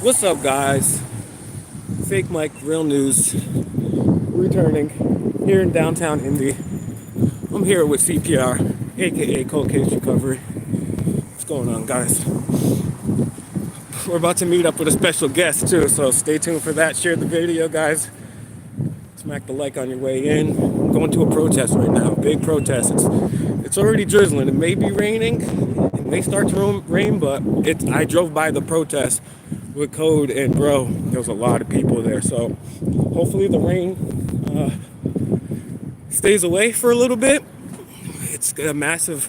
What's up, guys? Fake Mike, real news, returning here in downtown Indy. I'm here with CPR, aka Cold Case Recovery. What's going on, guys? We're about to meet up with a special guest, too, so stay tuned for that. Share the video, guys. Smack the like on your way in. I'm going to a protest right now, big protest. It's already drizzling. It may be raining. It may start to rain, but I drove by the protest with code, and bro, there was a lot of people there. So hopefully the rain stays away for a little bit. It's a massive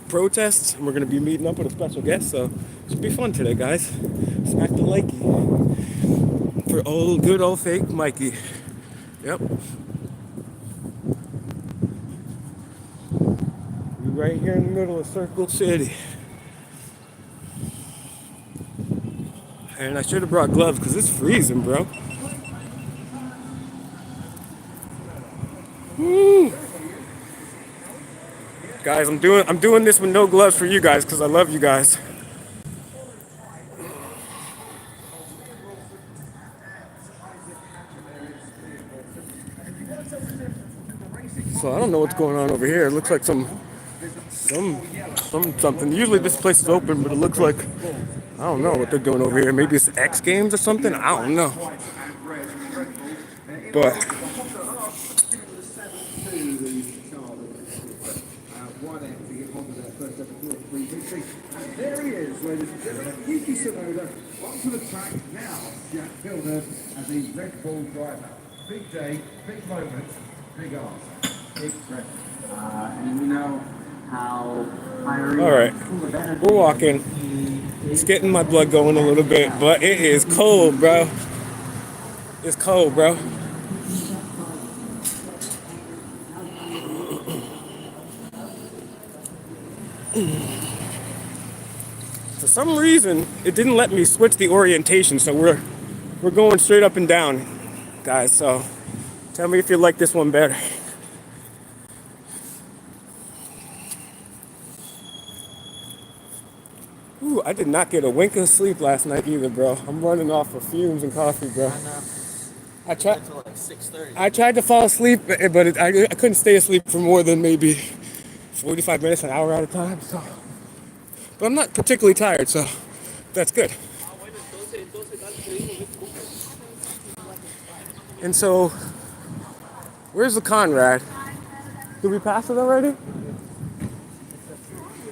protest, and we're going to be meeting up with a special guest, so it should be fun today, guys. Smack the likey for good old fake Mikey. Yep. We're right here in the middle of Circle City. And I should have brought gloves because it's freezing, bro. Woo. Guys, I'm doing this with no gloves for you guys because I love you guys. So I don't know what's going on over here. It looks like something. Usually this place is open, but it looks like I don't know what they're doing over here. Maybe it's X Games or something. I don't know. But there he is, ladies and gentlemen. Yuki Tsunoda onto the track now. Jack Filner as a Red Bull driver. Big day, big moment, big answer, big pressure. And we know how hiring. All right, we're walking. It's getting my blood going a little bit, but it is cold, bro. It's cold, bro. For some reason, it didn't let me switch the orientation, so we're going straight up and down, guys. So tell me if you like this one better. Ooh, I did not get a wink of sleep last night either, bro. I'm running off of fumes and coffee, bro. I tried until like 6:30. I tried to fall asleep, but I couldn't stay asleep for more than maybe 45 minutes, an hour at a time. So, but I'm not particularly tired, so that's good. And so, where's the Conrad? Did we pass it already?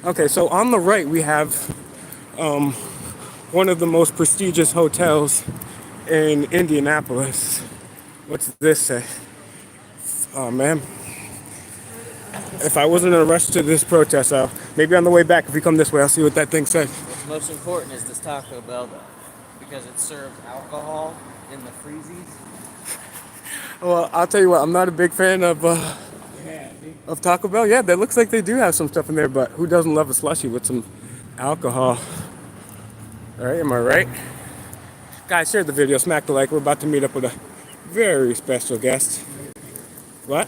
Okay, so on the right we have one of the most prestigious hotels in Indianapolis. What's this say? Oh man. If I wasn't in a rush to this protest, maybe on the way back, if we come this way, I'll see what that thing says. What's most important is this Taco Bell, though, because it serves alcohol in the freezies. Well, I'll tell you what, I'm not a big fan of Taco Bell. Yeah, that looks like they do have some stuff in there, but who doesn't love a slushie with some alcohol? All right, am I right? Guys, share the video, smack the like. We're about to meet up with a very special guest. What?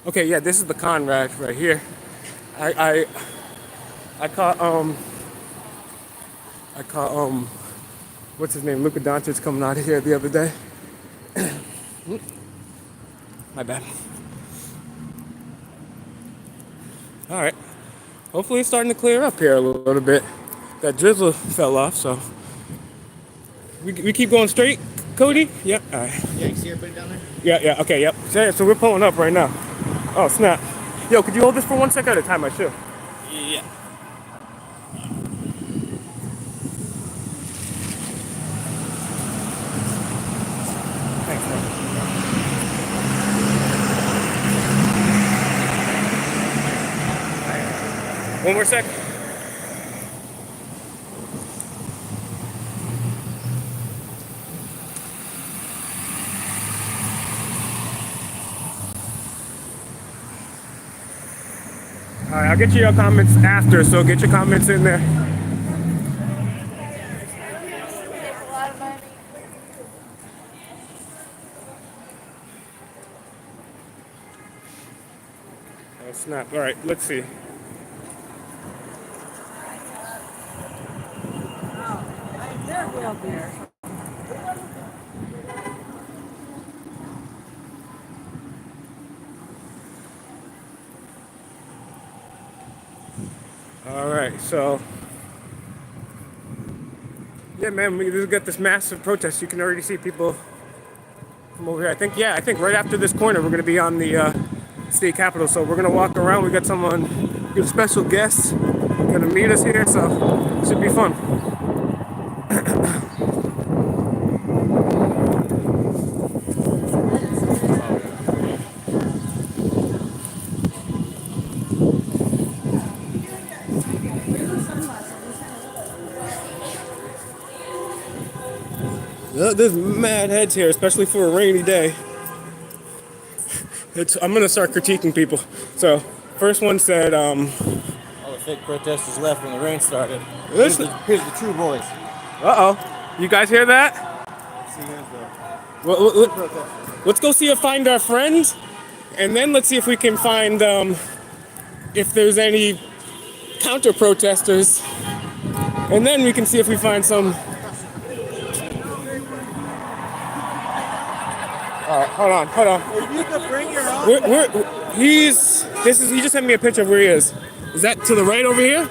Okay, yeah, this is the Conrad right here. I caught what's his name? Luka Doncic coming out of here the other day. My bad. All right. Hopefully it's starting to clear up here a little bit. That drizzle fell off, so we keep going straight, Cody? Yep. All right. Yeah, you see everybody down there? Yeah, okay, yep. So we're pulling up right now. Oh, snap. Yo, could you hold this for 1 second at a time? I should. Yeah. Thanks, man. One more sec. All right, I'll get you your comments after, so get your comments in there. Oh, snap. All right, let's see. There will. out there. All right, so yeah, man, we just got this massive protest. You can already see people from over here. I think right after this corner, we're gonna be on the state capitol. So we're gonna walk around. We got we got a special guest gonna meet us here, so it should be fun. There's mad heads here, especially for a rainy day. I'm gonna start critiquing people. So, first one said, All the fake protesters left when the rain started. Listen. Here's the true voice. You guys hear that? See, here's the Well, let's go see if find our friends, and then let's see if we can find if there's any counter protesters, and then we can see if we find some. All right, hold on. If you could bring your own. He just sent me a picture of where he is. Is that to the right over here?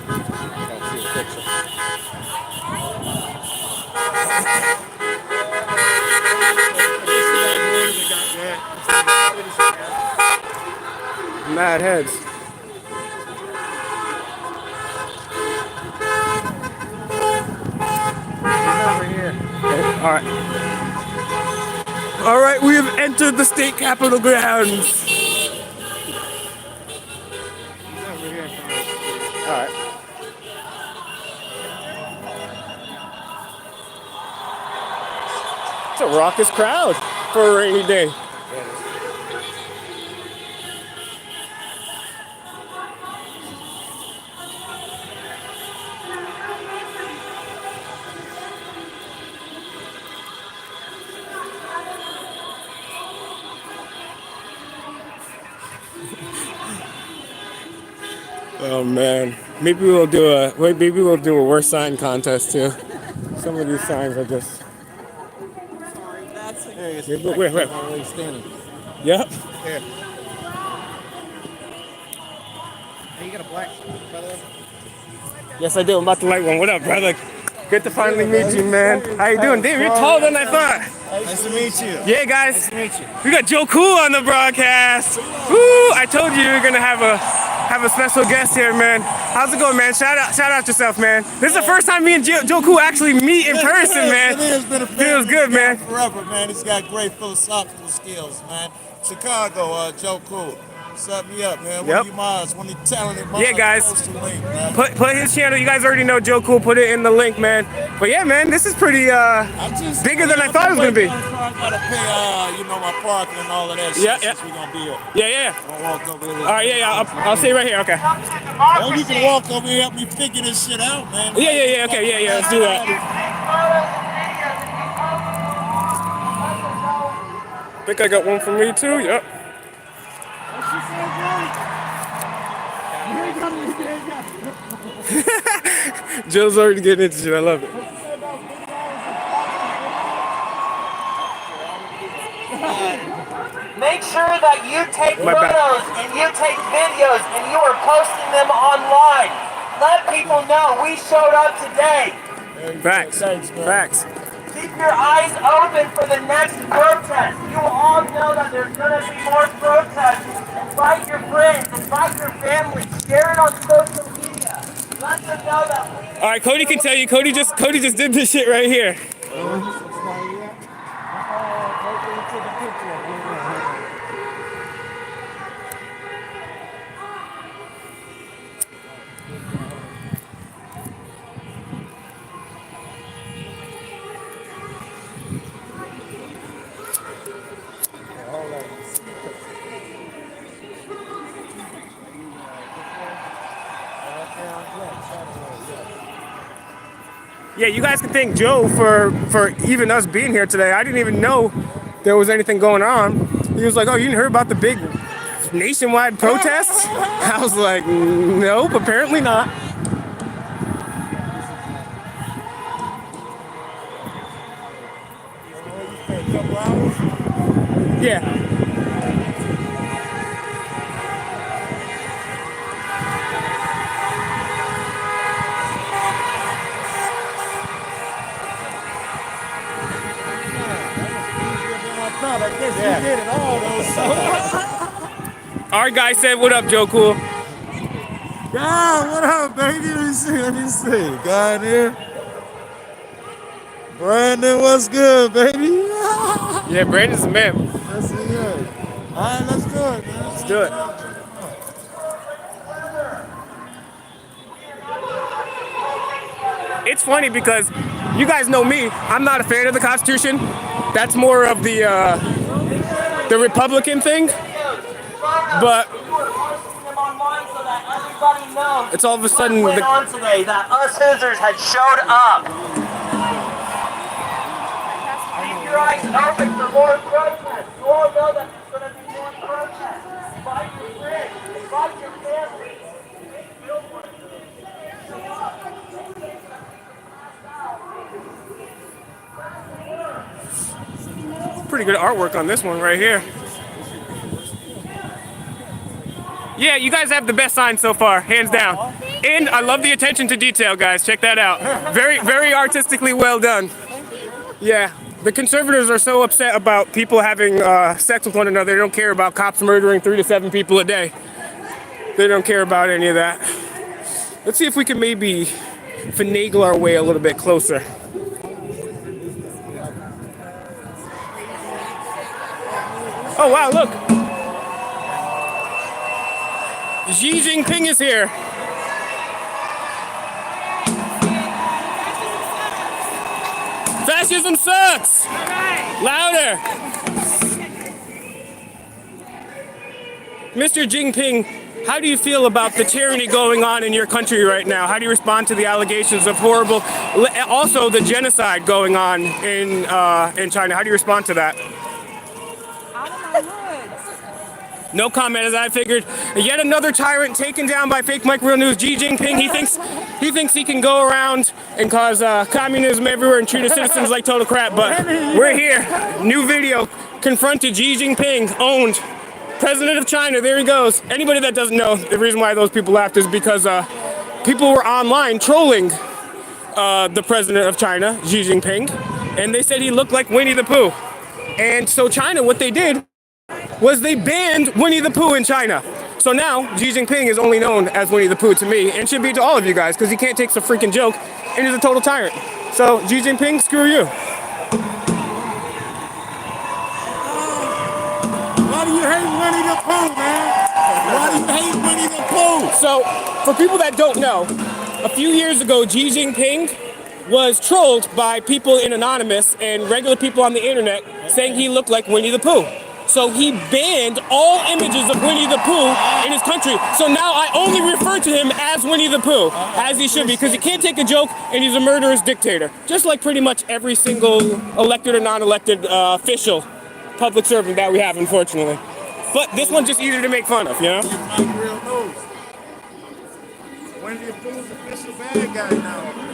Mad heads. He's over here. Okay, all right. All right, we have entered the state capitol grounds. All right. It's a raucous crowd for a rainy day. Oh man, maybe we'll do a worse sign contest too. Some of these signs are just. There he is. Wait. Where he's standing. Yep. Here. Hey, you got a black by the way? Yes, I do. I'm about to light one. What up, brother? Good to finally meet you, man. How you doing? Damn, you're taller than I thought. Nice to meet you. Yeah, guys. Nice to meet you. We got Joe Cool on the broadcast. Woo! I told you we were gonna have a special guest here, man. How's it going, man? Shout out yourself, man. This is the first time me and Joe Cool actually meet in person, man. It has been a Feels good, man. Forever, man. He's got great philosophical skills, man. Chicago, Joe Cool. Set me up, man. Yep. One of you minds, one of you talented minds. Yeah, guys. Post the link, man. Put his channel. You guys already know Joe Cool. Put it in the link, man. But yeah, man, this is pretty bigger than I thought it was gonna be. I gotta pay, my parking and all of that shit. Yeah. Since we gonna be here. Yeah. I'll walk over here. All right, yeah. I'll stay right here. Okay. Well, you can walk over here and help me figure this shit out, man. Yeah. Okay, yeah. Let's do that. I think I got one for me too. Yep. Joe's already getting into shit. I love it. Make sure that you take My bad. photos and you take videos and you are posting them online. Let people know we showed up today. Facts. Keep your eyes open for the next protest. You all know that there's going to be more protests. Invite your friends, invite your family, share it on social media. Let them know that we... All right, Cody can tell you. Cody just did this shit right here. Yeah, you guys can thank Joe for even us being here today. I didn't even know there was anything going on. He was like, "Oh, you didn't hear about the big nationwide protests?" I was like, "Nope, apparently not." couple hours. Yeah. I guess you did it all though. So. Our guy said, "What up, Joe Cool?" God, what up, baby? Let me see. Let me see. God here. Brandon, what's good, baby? Yeah, Brandon's the man. Let's see it. All right, let's do it, man. Let's do it. It's funny because you guys know me. I'm not a fan of the Constitution. That's more of the Republican thing. But it's all of a sudden Went on today that us scissors had showed up. Keep your eyes open for more protests. You all know that there's going to be more protests. Invite your friends. Invite your family. pretty good artwork on this one right here. Yeah, you guys have the best sign so far, hands down. And I love the attention to detail, guys. Check that out. Very, very artistically well done. Yeah, the conservatives are so upset about people having sex with one another. They don't care about cops murdering 3 to 7 people a day. They don't care about any of that. Let's see if we can maybe finagle our way a little bit closer. Oh, wow, look. Xi Jinping is here. Fascism sucks. Louder. Mr. Jinping, how do you feel about the tyranny going on in your country right now? How do you respond to the allegations of horrible, also the genocide going on in China? How do you respond to that? No comment, as I figured. Yet another tyrant taken down by fake Mike Real News. Xi Jinping. He thinks he can go around and cause communism everywhere and treat his citizens like total crap. But we're here. New video. Confronted Xi Jinping. Owned. President of China. There he goes. Anybody that doesn't know, the reason why those people laughed is because people were online trolling the president of China, Xi Jinping, and they said he looked like Winnie the Pooh. And so China, what they did was they banned Winnie the Pooh in China. So now Xi Jinping is only known as Winnie the Pooh to me, and should be to all of you guys, because he can't take a freaking joke, and he's a total tyrant. So Xi Jinping, screw you. Why do you hate Winnie the Pooh, man? Why do you hate Winnie the Pooh? So, for people that don't know, a few years ago, Xi Jinping was trolled by people in Anonymous and regular people on the internet saying he looked like Winnie the Pooh. So he banned all images of Winnie the Pooh in his country. So now I only refer to him as Winnie the Pooh, as he should be, because he can't take a joke and he's a murderous dictator. Just like pretty much every single elected or non-elected official public servant that we have, unfortunately. But this one's just easier to make fun of, you know? Mike Real News. Winnie the Pooh's official bad guy now.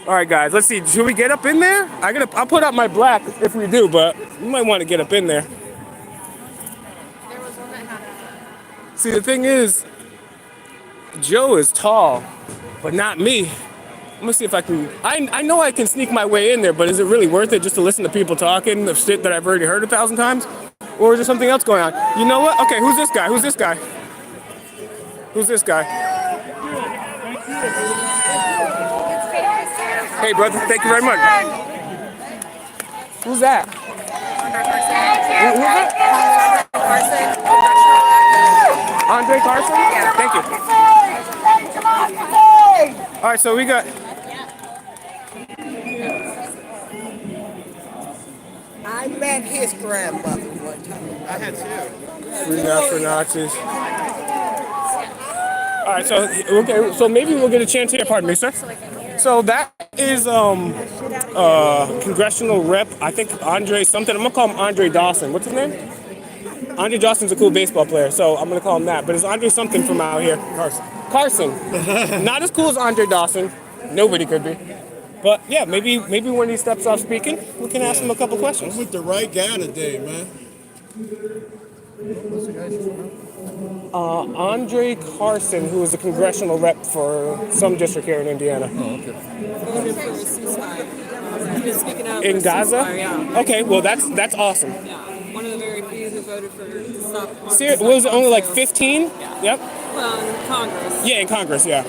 All right, guys, let's see. Should we get up in there? I'll put up my black if we do, but you might want to get up in there. See, the thing is, Joe is tall, but not me. I'm gonna see if I can. I know I can sneak my way in there, but is it really worth it just to listen to people talking of shit that I've already heard 1,000 times? Or is there something else going on? You know what? Okay, who's this guy? Who's this guy? Who's this guy? Hey, brother, thank you very much. Who's that? Who's that? Andre Carson? Yeah. Thank you. All right, so we got... I met his grandmother one time. I had two. Free not for Nazis. All right, so okay, so maybe we'll get a chance here. Pardon me, sir. So that is congressional rep. I think Andre something. I'm gonna call him Andre Dawson. What's his name? Andre Dawson's a cool baseball player, so I'm gonna call him that. But it's Andre something from out here, Carson. Carson. Not as cool as Andre Dawson. Nobody could be. But yeah, maybe when he steps off speaking, we can ask him a couple questions. I'm with the right guy today, man. Andre Carson, who is a congressional rep for some district here in Indiana. Voted for a ceasefire. He was speaking out In for Gaza? ceasefire, yeah. Okay, well that's awesome. Yeah. One of the very few who voted for to stop. Was it only like sales. 15? Yeah. Yep. Well, in Congress. Yeah, in Congress, yeah.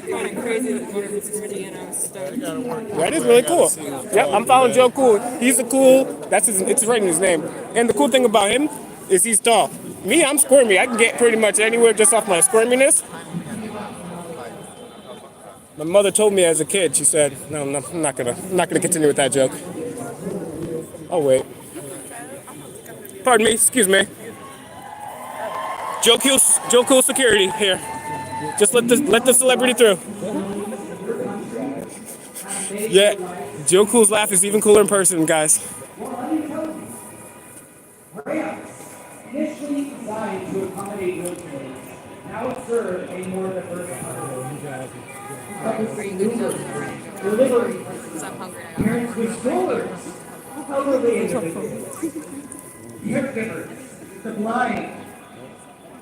Kind of crazy that one of his Indiana was stoked. That is really cool. Yep, I'm following Joe Cool. He's a cool. It's right in his name. And the cool thing about him is he's tall. Me, I'm squirmy. I can get pretty much anywhere just off my squirminess. My mother told me as a kid. She said, "No, I'm not gonna continue with that joke." Oh wait. Pardon me. Excuse me. Joe Cool security here. Just let the celebrity through. Yeah, Joe Cool's laugh is even cooler in person, guys. Initially designed to accommodate wheelchairs, now serve a more diverse audience. Delivery parents with strollers, elderly individuals, caregivers, the blind,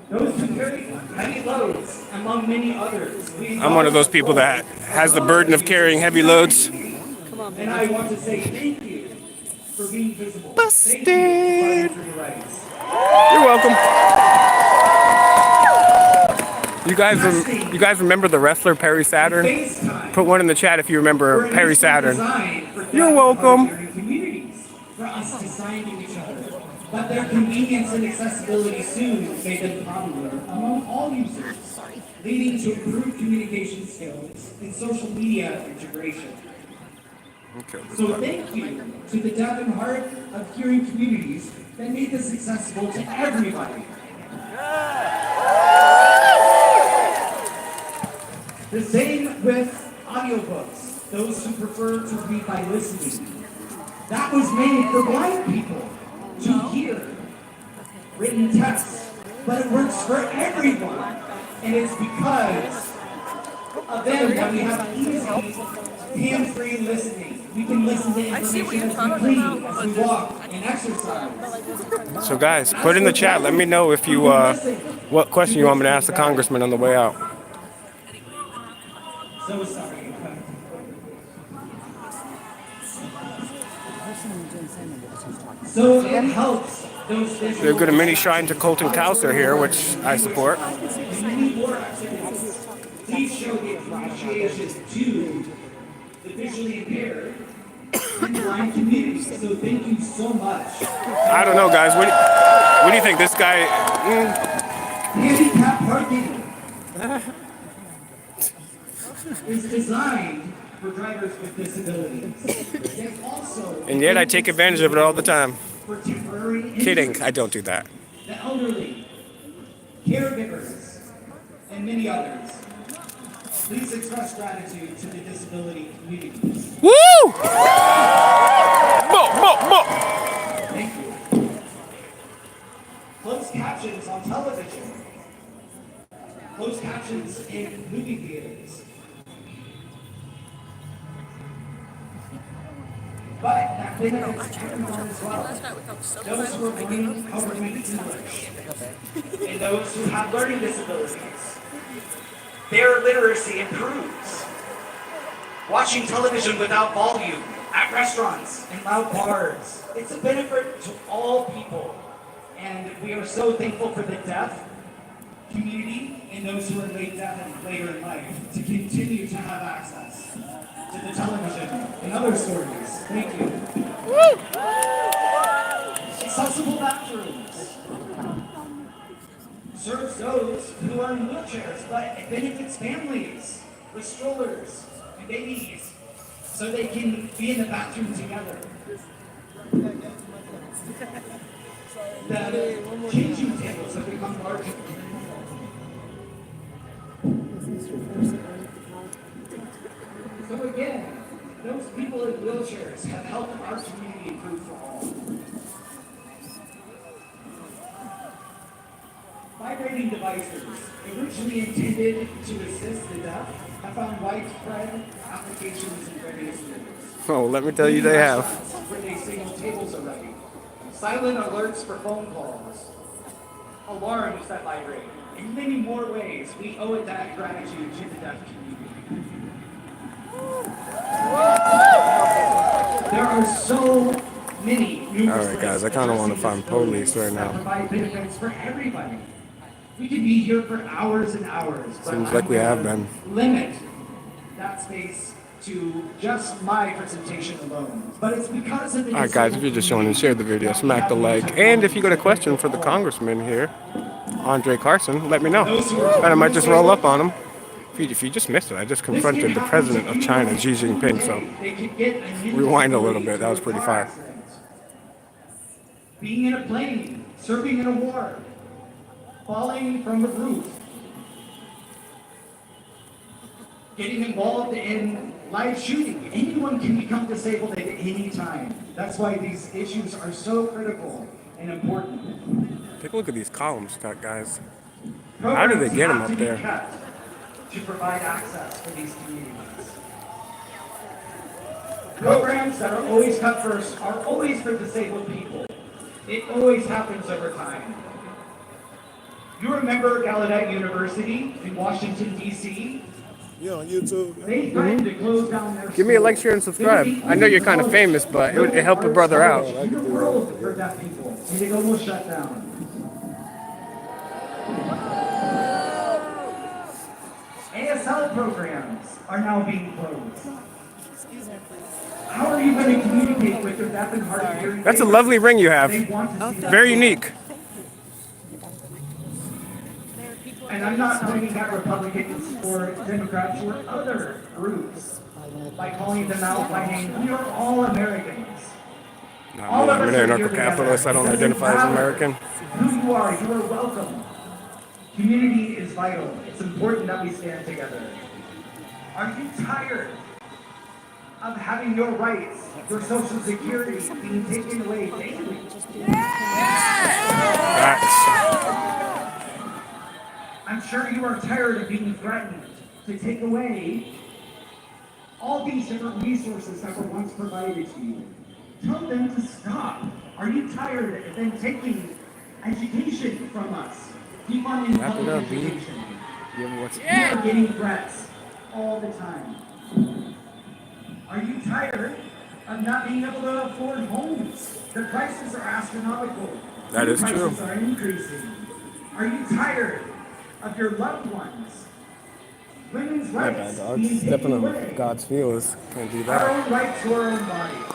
those who carry heavy loads, among many others. I'm one of those people that has the burden of carrying heavy loads. And I want to say thank you for being visible. Busted. Thank you for fighting for your rights. You're welcome. You guys remember the wrestler Perry Saturn? Put one in the chat if you remember Perry Saturn. You're welcome. For us to sign to each other, but their convenience and accessibility soon made them popular among all users, leading to improved communication skills and social media integration. So thank you to the deaf and hard of hearing communities that made this accessible to everybody. The same with audiobooks, those who prefer to read by listening. That was made for blind people to hear written text, but it works for everyone. And it's because of them that we have easy, hands-free listening. We can listen to information as we clean, as we walk, and exercise. So guys, put in the chat. Let me know if you what question you want me to ask the congressman on the way out. So sorry. So it helps those They've got a mini shrine to Colton Cowser here, which I support. many more activities. Please show the appreciation to the visually impaired and blind community. So thank you so much. I don't know, guys. What do you think? This guy? Handicap parking is designed for drivers with disabilities. Yet also And yet I take advantage of it all the time. for temporary Kidding. I don't do that. the elderly, caregivers, and many others. Please express gratitude to the disability community. Woo! Bo! Thank you. Closed captions on television. Closed captions in movie theaters. But that benefits everyone as well. Those who are learning how to read English. And those who have learning disabilities. Their literacy improves. Watching television without volume at restaurants and loud bars. It's a benefit to all people. And we are so thankful for the deaf community and those who are laid deaf and later in life to continue to have access to the television and other stories. Thank you. Accessible bathrooms serves those who are in wheelchairs, but it benefits families with strollers and babies so they can be in the bathroom together. The changing tables have become larger. So again, those people in wheelchairs have helped our community improve for all. By Vibrating devices, originally intended to assist the deaf, have found widespread applications in various fields. Oh, let me tell you, they have. Where they signal tables are ready. Silent alerts for phone calls. Alarms that vibrate. In many more ways, we owe it that gratitude to the deaf community. There are so many numerous Alright guys, I kind of want to find police right that now. provide benefits for everybody. We could be here for hours and hours, but Seems like we have been. limit that space to just my presentation alone. But it's because of the Alright guys, if you're just showing and share the video, smack the like. And if you got a question for the congressman here, Andre Carson, let me know. And I might just roll up on him. If you just missed it, I just confronted the president of China, Xi Jinping, so rewind a little bit, that was pretty fire. Being in a plane, serving in a war, falling from the roof, getting involved in live shooting. Anyone can become disabled at any time. That's why these issues are so critical and important. Take a look at these columns, guys. How do they get them up there? To provide access for these communities. Programs that are always cut first are always for disabled people. It always happens over time. You remember Gallaudet University in Washington, D.C.? You on YouTube? They threatened to close down their Give me a like, share, and subscribe. I know you're kind of famous, but it would help a brother out. In the world for deaf people, and it almost shut down. ASL programs are now being closed. How are you going to communicate with your deaf and hard of hearing? That's a lovely ring you have. Very unique. And I'm not pointing at Republicans or Democrats or other groups by calling them out by name. We are all Americans. I'm an anarcho-capitalist. I don't identify as American. Who you are welcome. Community is vital. It's important that we stand together. Are you tired of having your rights, your Social Security being taken away daily? I'm sure you are tired of being threatened to take away all these different resources that were once provided to you. Tell them to stop. Are you tired of them taking education from us? Defunding public education. We are getting threats all the time. Are you tired of not being able to afford homes? The prices are astronomical. That is true. Prices are increasing. Are you tired of your loved ones? Women's rights being taken away. God's feelings. Can't do Our that. own rights to our own bodies.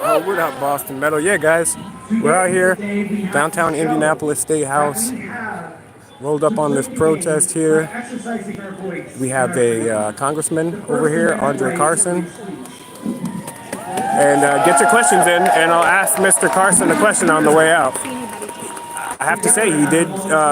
Oh, we're out Boston Metal. Yeah, guys. We're out here, downtown Indianapolis State House. Rolled up on this protest here. We have a congressman over here, Andre Carson. And get your questions in, and I'll ask Mr. Carson a question on the way out. I have to say, he did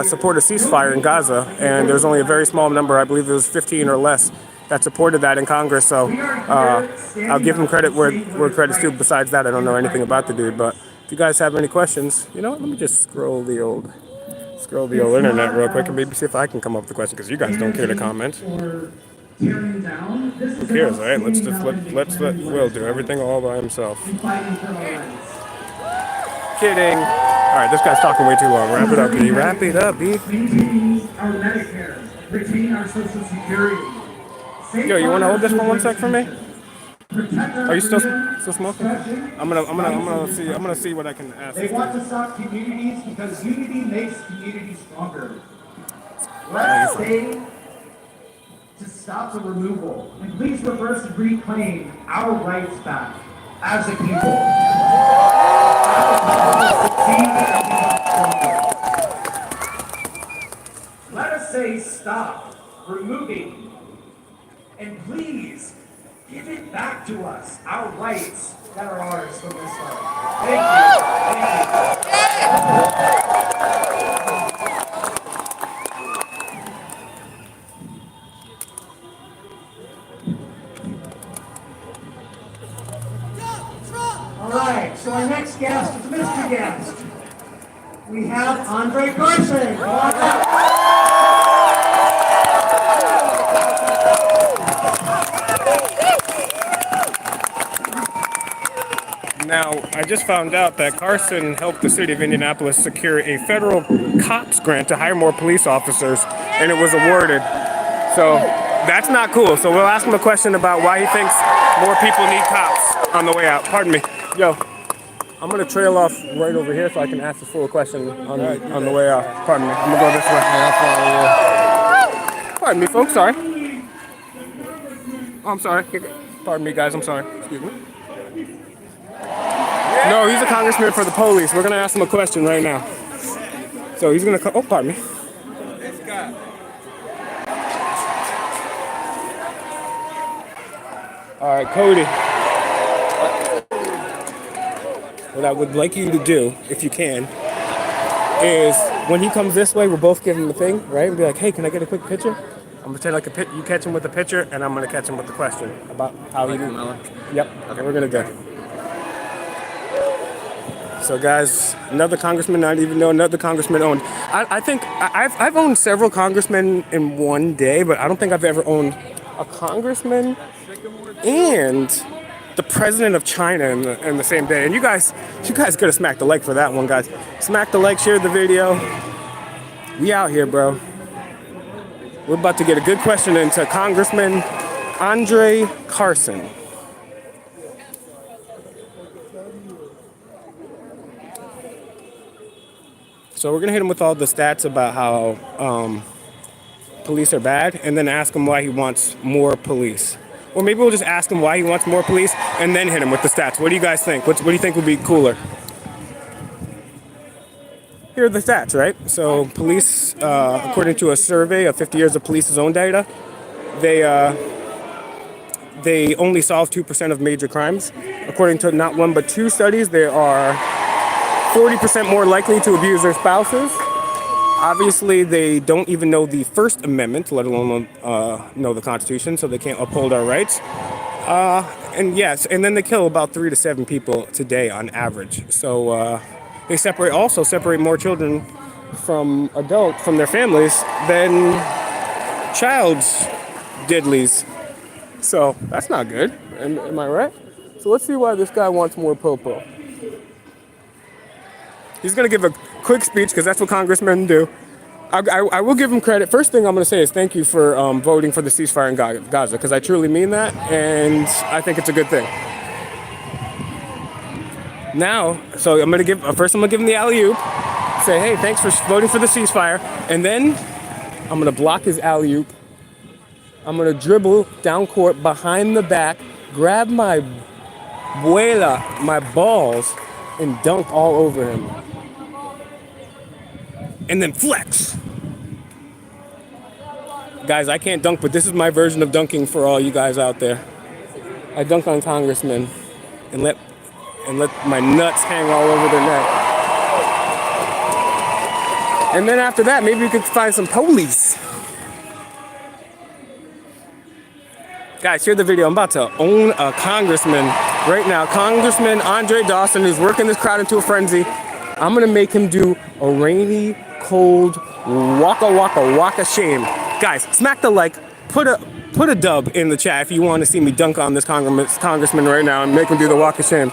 support a ceasefire in Gaza, and there's only a very small number, I believe it was 15 or less, that supported that in Congress. So I'll give him credit where credit's due. Besides that, I don't know anything about the dude. But if you guys have any questions, you know what? Let me just scroll the old internet real quick and maybe see if I can come up with a question, because you guys don't care to comment. Who cares, right? Let's let Will do everything all by himself. Kidding. All right, this guy's talking way too long. Wrap it up, B. Wrap it up, B. Maintaining our Medicare, retain our Social Security. Yo, you want to hold this for 1 sec for me? Are you still smoking? I'm gonna see what I can ask. They want to stop communities because unity makes communities stronger. Let's say to stop the removal, and please reverse and reclaim our rights back as a people. Let us say stop removing, and please give it back to us, our rights that are ours from this start. Thank you. All right, so our next guest is Mr. Guest. we have Andre Carson. Come on up. Now, I just found out that Carson helped the city of Indianapolis secure a federal COPS grant to hire more police officers, and it was awarded. So that's not cool. So we'll ask him a question about why he thinks more people need cops on the way out. Pardon me. Yo, I'm gonna trail off right over here so I can ask the full question on the way out. Pardon me. I'm gonna go this way. Pardon me, folks. Sorry. Oh, I'm sorry. Pardon me, guys. I'm sorry. Excuse me. No, he's a congressman for the police. We're gonna ask him a question right now. So he's gonna. Oh, pardon me. All right, Cody. What I would like you to do, if you can, is when he comes this way, we'll both give him the thing, right? And be like, hey, can I get a quick picture? I'm gonna take like you catch him with the picture, and I'm gonna catch him with the question about how he. Yep. Okay. We're gonna go. So guys, another congressman I didn't even know another congressman owned. I think I've owned several congressmen in one day, but I don't think I've ever owned a congressman and the president of China in the same day. And you guys could have smacked the like for that one, guys. Smack the like, share the video. We out here, bro. We're about to get a good question into Congressman Andre Carson. So we're gonna hit him with all the stats about how police are bad, and then ask him why he wants more police. Or maybe we'll just ask him why he wants more police, and then hit him with the stats. What do you guys think? What do you think would be cooler? Here are the stats, right? So police, according to a survey of 50 years of police's own data, they only solve 2% of major crimes. According to not one but two studies, they are 40% more likely to abuse their spouses. Obviously, they don't even know the First Amendment, let alone know the Constitution, so they can't uphold our rights. And yes, and then they kill about 3 to 7 people today on average. So they separate more children from their families than child's diddlies. So that's not good. Am I right? So let's see why this guy wants more popo. He's going to give a quick speech because that's what congressmen do. I will give him credit. First thing I'm going to say is thank you for voting for the ceasefire in Gaza, because I truly mean that, and I think it's a good thing. Now, so I'm going to give him the alley-oop, say, hey, thanks for voting for the ceasefire, and then I'm going to block his alley-oop. I'm going to dribble down court behind the back, grab my balls, and dunk all over him. And then flex. Guys, I can't dunk, but this is my version of dunking for all you guys out there. I dunk on congressmen and let my nuts hang all over their neck. And then after that, maybe we could find some police. Guys, share the video. I'm about to own a congressman right now. Congressman Andre Dawson, who's working this crowd into a frenzy. I'm gonna make him do a rainy, cold, waka shame. Guys, smack the like, put a dub in the chat if you want to see me dunk on this congressman right now and make him do the waka shame.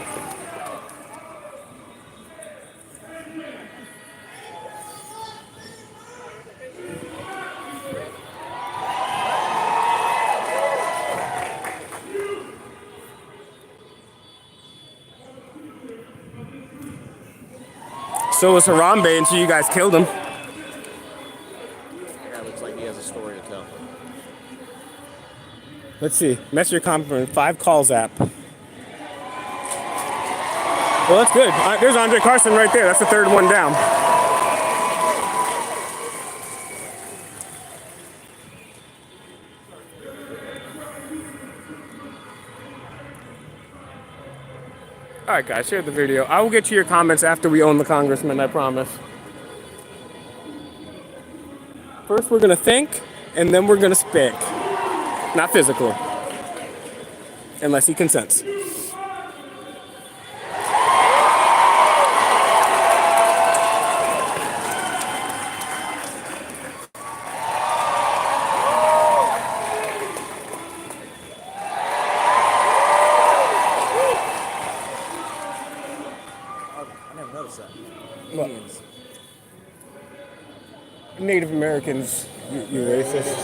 So was Harambe until you guys killed him. Yeah, looks like he has a story to tell. Let's see. Messenger conference, 5 calls app. Well, that's good. There's Andre Carson right there. That's the third one down. All right, guys, share the video. I will get to your comments after we own the congressman, I promise. First, we're going to think, and then we're going to speak. Not physically. Unless he consents. Indians. Native Americans, you racist.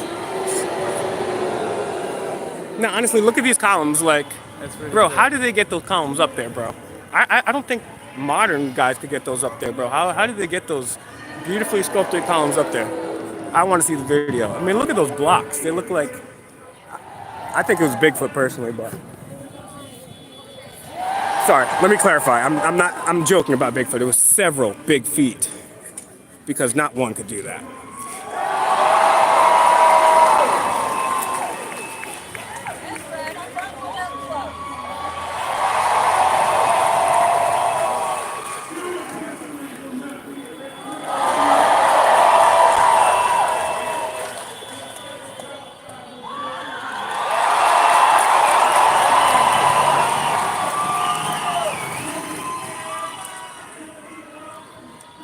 No, honestly, look at these columns. Like, That's pretty bro, cool. how did they get those columns up there, bro? I don't think modern guys could get those up there, bro. How did they get those beautifully sculpted columns up there? I want to see the video. I mean, look at those blocks. They look like. I think it was Bigfoot personally, but. Sorry, let me clarify. I'm joking about Bigfoot. It was several big feet, because not one could do that.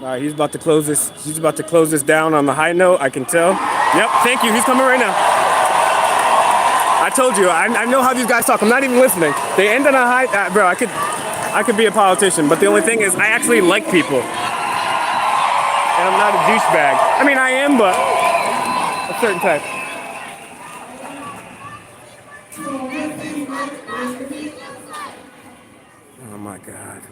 All right, he's about to close this. He's about to close this down on the high note. I can tell. Yep, thank you. He's coming right now. I told you. I know how these guys talk. I'm not even listening. They end on a high. Bro, I could be a politician, but the only thing is, I actually like people, and I'm not a douchebag. I mean, I am, but a certain type. Oh my God.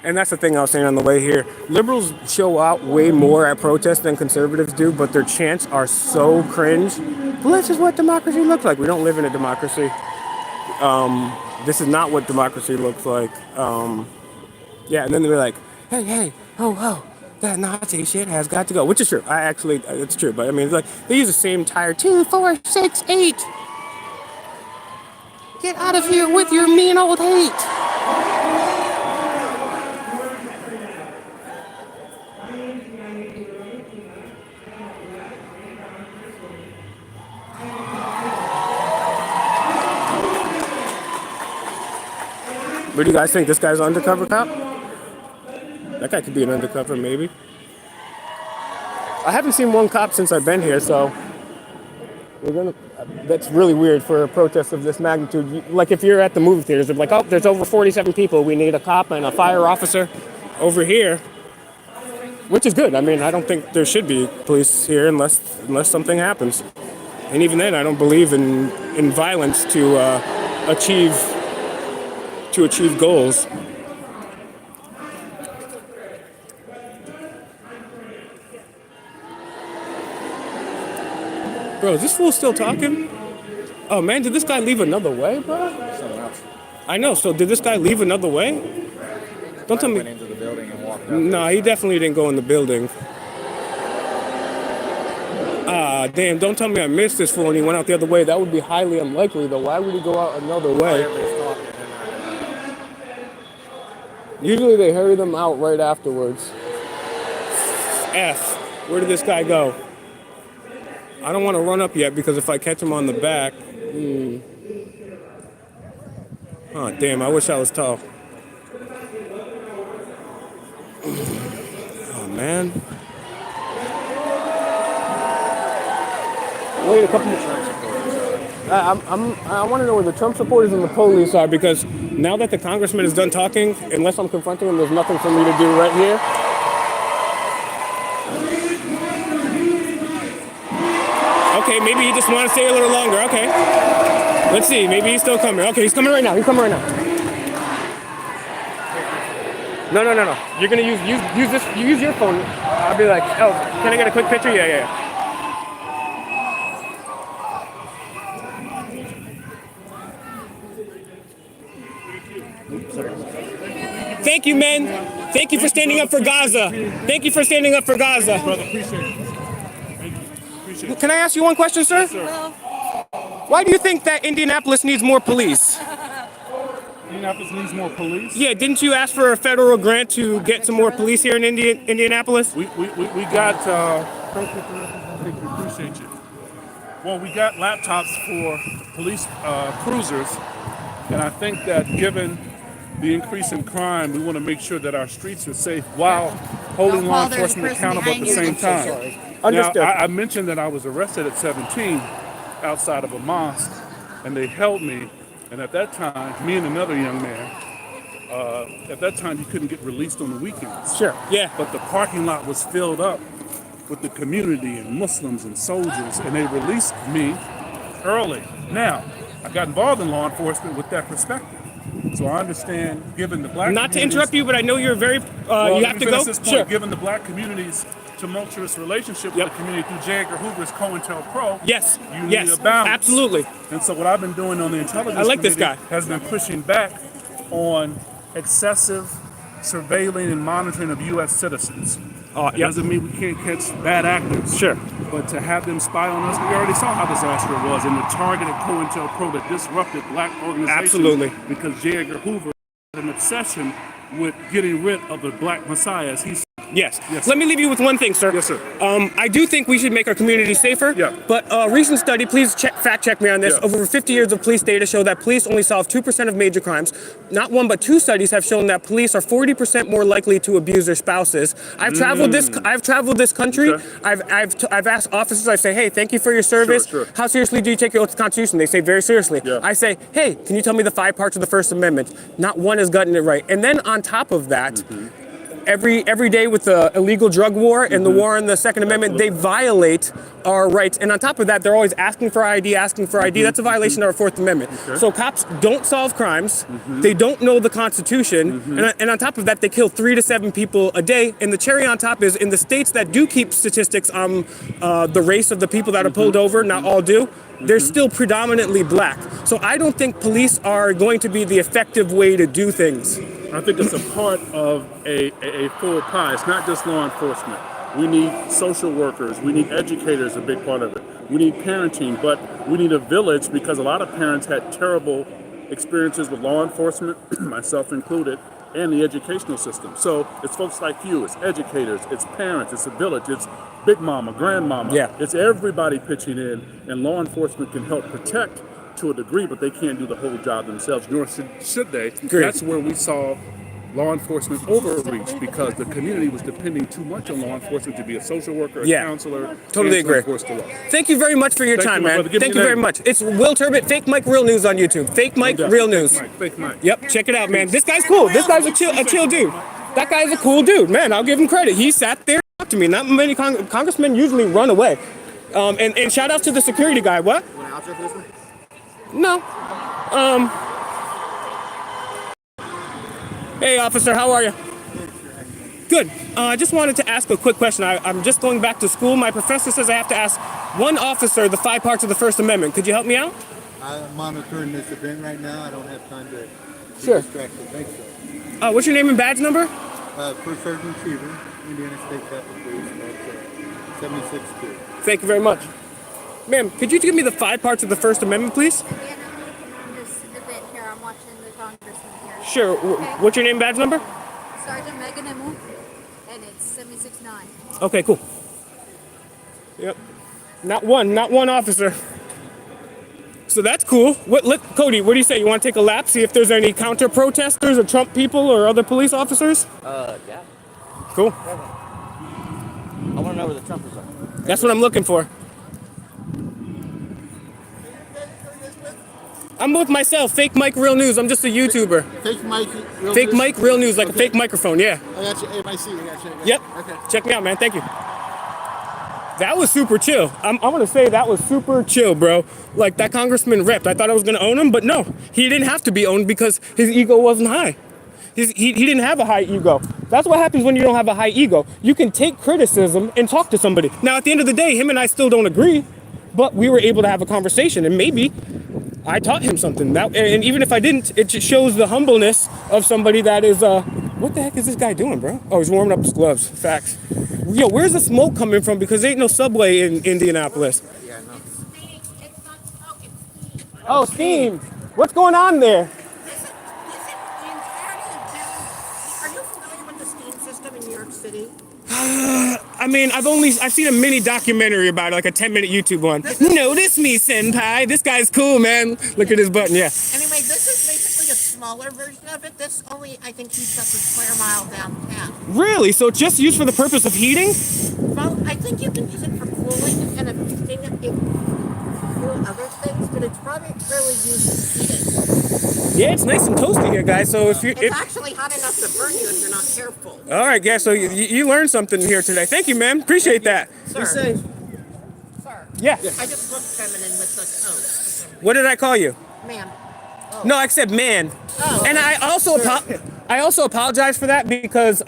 And that's the thing I was saying on the way here. Liberals show out way more at protests than conservatives do, but their chants are so cringe. Well, this is what democracy looks like. We don't live in a democracy. This is not what democracy looks like. Yeah, and then they're like, hey, ho, that Nazi shit has got to go, which is true. It's true, but I mean, it's like, they use the same tire, 2, 4, 6, 8. Get out of here with your mean old hate. What do you guys think? This guy's an undercover cop? That guy could be an undercover, maybe. I haven't seen one cop since I've been here, so that's really weird for a protest of this magnitude. Like, if you're at the movie theaters, they're like, oh, there's over 47 people. We need a cop and a fire officer over here, which is good. I mean, I don't think there should be police here unless something happens. And even then, I don't believe in violence to achieve goals. Bro, is this fool still talking? Oh man, did this guy leave another way, bro? Someone else. I know, so did this guy leave another way? Don't tell me. Went into the building and walked out. No, he definitely didn't go in the building. Ah, damn, don't tell me I missed this fool and he went out the other way. That would be highly unlikely, though. Why would he go out another way? Usually they hurry them out right afterwards. F, where did this guy go? I don't want to run up yet because if I catch him on the back... Oh, damn, I wish I was tall. Oh, man. Wait a couple more. I want to know where the Trump supporters and the police are, because now that the congressman is done talking, unless I'm confronting him, there's nothing for me to do right here. Okay, maybe he just wants to stay a little longer. Okay. Let's see. Maybe he's still coming. Okay, he's coming right now. No. You're going to use this. You use your phone. I'll be like, oh, can I get a quick picture? Yeah. Thank you, men. Thank you for standing up for Gaza. Brother, appreciate it. Can I ask you one question, sir? Why do you think that Indianapolis needs more police? Indianapolis needs more police? Yeah, didn't you ask for a federal grant to get some more police here in Indianapolis? We got, thank you, appreciate you. Well, we got laptops for police cruisers, and I think that given the increase in crime, we want to make sure that our streets are safe while holding law enforcement accountable at the same time. Now, I mentioned that I was arrested at 17 outside of a mosque, and they held me. And at that time, me and another young man at that time you couldn't get released on the weekends. Sure. Yeah. But the parking lot was filled up with the community and Muslims and soldiers, and they released me early. Now, I got involved in law enforcement with that perspective. So I understand, given the black Not to interrupt you, but I know you're very. You have to go. This point, Sure. Given the black community's tumultuous relationship with the community through J. Edgar Hoover's COINTELPRO, Yes. you Yes. need a balance. Absolutely. And so what I've been doing on the intelligence I like this committee guy. has been pushing back on excessive surveilling and monitoring of U.S. citizens. It doesn't mean we can't catch bad actors. Sure. But to have them spy on us, we already saw how disastrous it was in the targeted COINTELPRO that disrupted black organizations. Absolutely. Because J. Edgar Hoover had an obsession with getting rid of the black messiahs. Yes. Yes. Let me leave you with one thing, sir. Yes, sir. I do think we should make our community safer. Yeah. But a recent study, please fact check me on this. Yeah. Over 50 years of police data show that police only solve 2% of major crimes. Not one, but two studies have shown that police are 40% more likely to abuse their spouses. I've traveled this country. Okay. I've asked officers. I say, hey, thank you for your service. Sure. How seriously do you take your oath to the Constitution? They say very seriously. Yeah. I say, hey, can you tell me the 5 parts of the First Amendment? Not one has gotten it right. And then on top of that. Every day with the illegal drug war and the war on the Second Amendment, they violate our rights. And on top of that, they're always asking for ID. That's a violation of our Fourth Amendment. Okay. So cops don't solve crimes. They don't know the Constitution. And on top of that, they kill 3 to 7 people a day. And the cherry on top is in the states that do keep statistics on the race of the people that are pulled over, not all do, they're still predominantly black. So I don't think police are going to be the effective way to do things. I think it's a part of a full pie. It's not just law enforcement. We need social workers. We need educators, a big part of it. We need parenting, but we need a village because a lot of parents had terrible experiences with law enforcement, myself included, and the educational system. So it's folks like you, it's educators, it's parents, it's a village, it's big mama, grandmama. Yeah. It's everybody pitching in, and law enforcement can help protect to a degree, but they can't do the whole job themselves, nor should they. Great. That's where we saw law enforcement overreach because the community was depending too much on law enforcement to be a social worker, a counselor, Totally and to agree. enforce the law. Thank you very much for your Thank time, you, my man. brother. Give me Thank your you very name. much. It's Will Turbot, Fake Mike Real News on YouTube. Fake Mike Real News. Fake Mike. Yep, check it out, man. This guy's cool. This guy's a chill dude. That guy's a cool dude, man. I'll give him credit. He sat there and talked to me. Not many congressmen usually run away. And shout out to the security guy. What? No. Hey, officer, how are you? Good. I just wanted to ask a quick question. I'm just going back to school. My professor says I have to ask one officer the 5 parts of the First Amendment. Could you help me out? I'm monitoring this event right now. I don't have time to be distracted. Thanks, sir. What's your name and badge number? First Sergeant Cheever, Indiana State Capitol Police, that's 76-2. Thank you very much. Ma'am, could you give me the 5 parts of the First Amendment, please? Yeah, no, this event here, I'm watching the congressman here. Sure. Okay. What's your name and badge number? Sergeant Megan Emu, and it's 76-9. Okay, cool. Yep. Not one officer. So that's cool. Cody, what do you say? You want to take a lap, see if there's any counter protesters or Trump people or other police officers? Yeah. Cool. I want to know where the Trumpers are. That's what I'm looking for. I'm with myself, Fake Mike Real News. I'm just a YouTuber. Fake Mike Real Fake News? Mike Real News, like a fake microphone, yeah. I got you. MIC, I got you. Yep. Okay. Check me out, man. Thank you. That was super chill. I'm gonna say that was super chill, bro. Like that congressman ripped. I thought I was gonna own him, but no, he didn't have to be owned because his ego wasn't high. He didn't have a high ego. That's what happens when you don't have a high ego. You can take criticism and talk to somebody. Now, at the end of the day, him and I still don't agree, but we were able to have a conversation, and maybe I taught him something. And even if I didn't, it just shows the humbleness of somebody that is, what the heck is this guy doing, bro? Oh, he's warming up his gloves. Facts. Yo, where's the smoke coming from? Because there ain't no subway in Indianapolis. Yeah, no. It's not smoking. Oh, steam. What's going on there? Are you familiar with the steam system in New York City? I mean, I've seen a mini documentary about it, like a 10-minute YouTube one. Notice me, senpai. This guy's cool, man. Look at his button, yeah. Anyway, this is basically a smaller version of it. This only, I think, heats up a square mile downtown. Really? So it's just used for the purpose of heating? Well, I think you can use it for cooling and a thing that it cool other things, but it's probably really used as heating. Yeah, it's nice and toasty here, guys. So if you, It's actually hot enough to burn you if you're not careful. all right, guys. So you learned something here today. Thank you, ma'am. Appreciate that. Sir. Sir. Yeah. I just look feminine with the coat. What did I call you? Man. No, I said man. Oh. And I also apologize for that because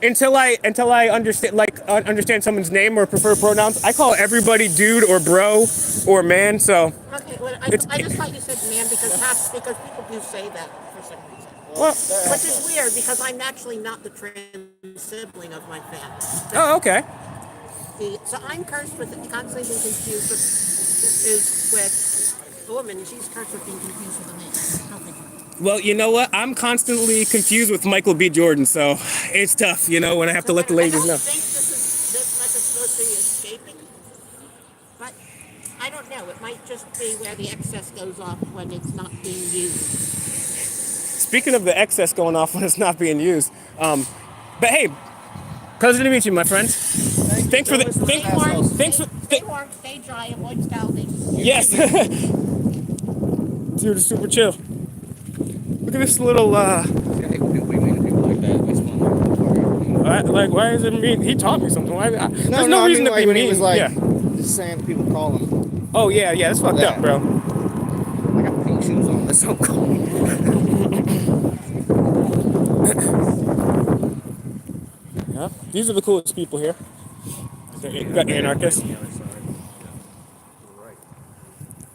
until I understand someone's name or preferred pronouns, I call everybody dude or bro or man. So Okay, well, I just thought you said man because people do say that for some reason. well, Which is weird because I'm actually not the trans sibling of my family. oh, okay. So I'm cursed with constantly being confused with a woman, and she's cursed with being confused with a man. Well, you know what? I'm constantly confused with Michael B. Jordan, so it's tough, when I have to let the ladies know. I don't think this much is supposed to be escaping, but I don't know. It might just be where the excess goes off when it's not being used. Speaking of the excess going off when it's not being used, but hey, pleasure to meet you, my friend. Thanks for the. Stay warm, stay dry, avoid scalding. Yes. Dude is super chill. Look at this little. We mean people like that. We Why is it mean? He taught me something. There's no I reason mean, to be when mean. he was like, yeah. just saying people call him. Oh yeah, that's fucked Yeah. up, bro. I got pink shoes on. That's so cool. Yeah. These are the coolest people here. You got anarchists.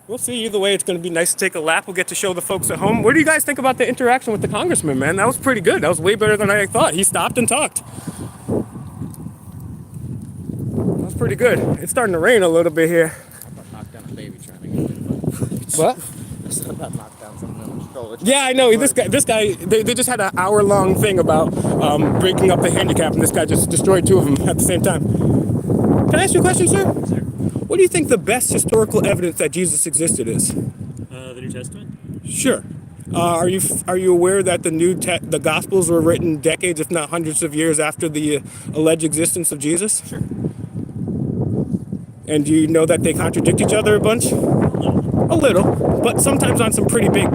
We'll see. Either way, it's going to be nice to take a lap. We'll get to show the folks at home. What do you guys think about the interaction with the congressman, man? That was pretty good. That was way better than I thought. He stopped and talked. That was pretty good. It's starting to rain a little bit here. Knock down a baby trying to get it. What? I said about knock down someone on the stroller. Yeah, I know. This guy. They just had an hour-long thing about breaking up the handicap, and this guy just destroyed two of them at the same time. Can I ask you a question, sir? Sir. What do you think the best historical evidence that Jesus existed is? The New Testament? Sure. Are you aware that the Gospels were written decades, if not hundreds of years after the alleged existence of Jesus? Sure. And do you know that they contradict each other a bunch? A little, but sometimes on some pretty big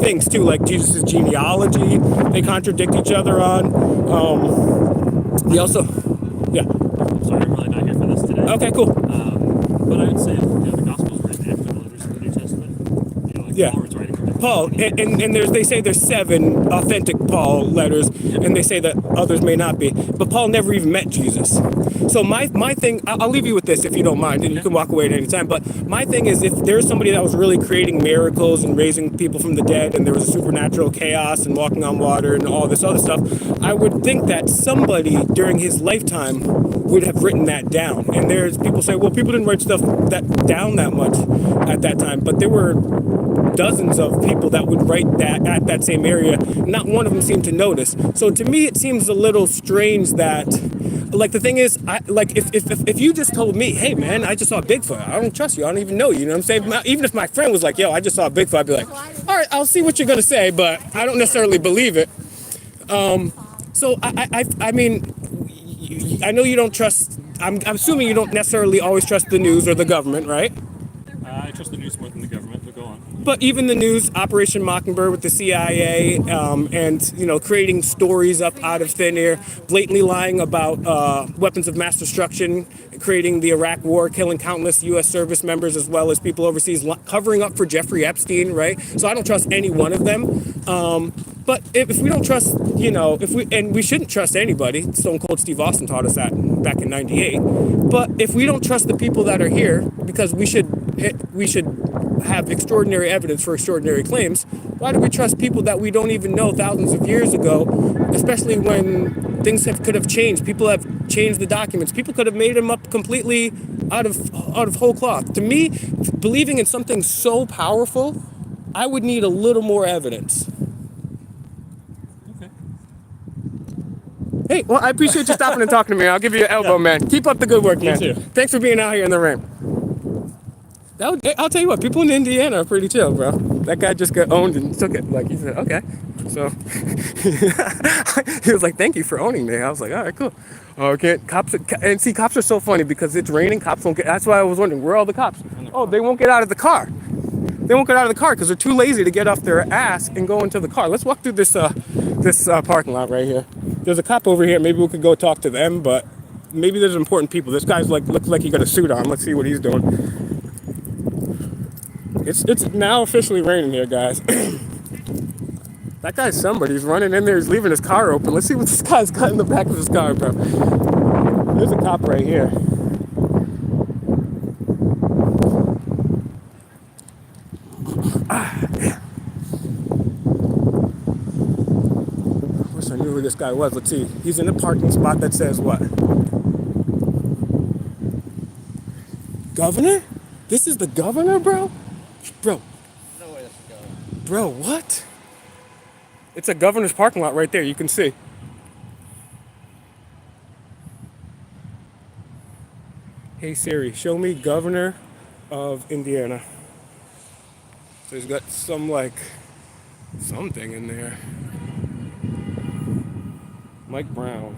things too, like Jesus' genealogy. They contradict each other on. They also, yeah. Sorry, I'm really not here for this today. Okay, cool. But I would say the Gospels were written after the letters of the New Testament. Yeah. Paul was writing. Paul, and they say there's 7 authentic Paul letters, and they say that others may not be. But Paul never even met Jesus. So my thing, I'll leave you with this if you don't mind, and you can walk away at any time. But my thing is, if there's somebody that was really creating miracles and raising people from the dead, and there was a supernatural chaos and walking on water and all this other stuff, I would think that somebody during his lifetime would have written that down. And there's people say, well, people didn't write stuff down that much at that time, but there were dozens of people that would write that at that same area. Not one of them seemed to notice. So to me, it seems a little strange that, like, the thing is, if you just told me, hey man, I just saw Bigfoot, I don't trust you, I don't even know you, you know what I'm saying? Even if my friend was like, yo, I just saw Bigfoot, I'd be like, all right, I'll see what you're gonna say, but I don't necessarily believe it. So I mean, I know you don't trust. I'm assuming you don't necessarily always trust the news or the government, right? I trust the news more than the government, but go on. But even the news, Operation Mockingbird with the CIA, and creating stories up out of thin air, blatantly lying about weapons of mass destruction, creating the Iraq War, killing countless U.S. service members as well as people overseas, covering up for Jeffrey Epstein, right? So I don't trust any one of them. But if we don't trust, we shouldn't trust anybody. Stone Cold Steve Austin taught us that back in '98. But if we don't trust the people that are here, because we should have extraordinary evidence for extraordinary claims, why do we trust people that we don't even know thousands of years ago, especially when things could have changed? People have changed the documents. People could have made them up completely out of whole cloth. To me, believing in something so powerful, I would need a little more evidence. Okay. Hey, well, I appreciate you stopping and talking to me. I'll give you an elbow, man. Keep up the good work, man. You too. Thanks for being out here in the rain. I'll tell you what, people in Indiana are pretty chill, bro. That guy just got owned and took it. Like, he said, okay. So, he was like, thank you for owning me. I was like, all right, cool. Okay, cops are so funny because it's raining, cops won't get, that's why I was wondering, where are all the cops? Oh, they won't get out of the car. They won't get out of the car because they're too lazy to get off their ass and go into the car. Let's walk through this parking lot right here. There's a cop over here. Maybe we could go talk to them, but maybe there's important people. This guy's like looks like he got a suit on. Let's see what he's doing. It's now officially raining here, guys. That guy's somebody. He's running in there. He's leaving his car open. Let's see what this guy's got in the back of his car, bro. There's a cop right here. Wish I knew who this guy was. Let's see. He's in a parking spot that says what? Governor? This is the governor, bro? Bro. No way that's going. Bro, what? It's a governor's parking lot right there. You can see. Hey Siri, show me governor of Indiana. So he's got some like something in there. Mike Brown.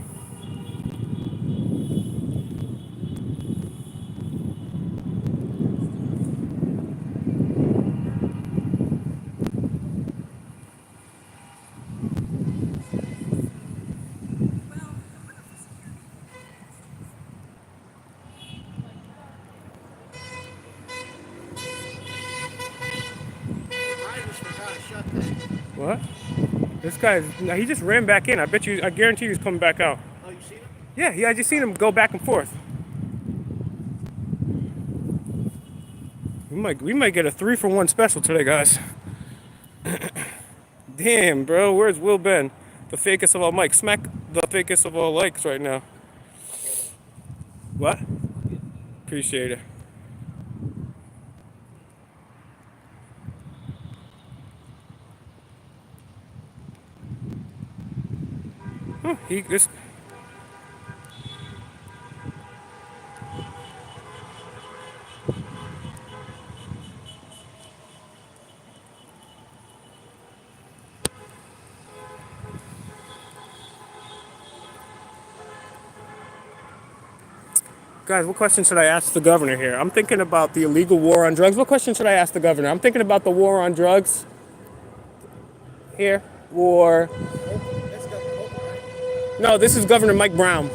What? This guy, he just ran back in. I guarantee you he's coming back out. Oh, you seen him? Yeah, I just seen him go back and forth. We might get a 3-for-1 special today, guys. Damn, bro, where's Will Ben? The fakest of all mics. Smack the fakest of all likes right now. What? Appreciate it. This. Guys, what question should I ask the governor here? I'm thinking about the illegal war on drugs. What question should I ask the governor? I'm thinking about the war on drugs here. War. No, this is Governor Mike Brown.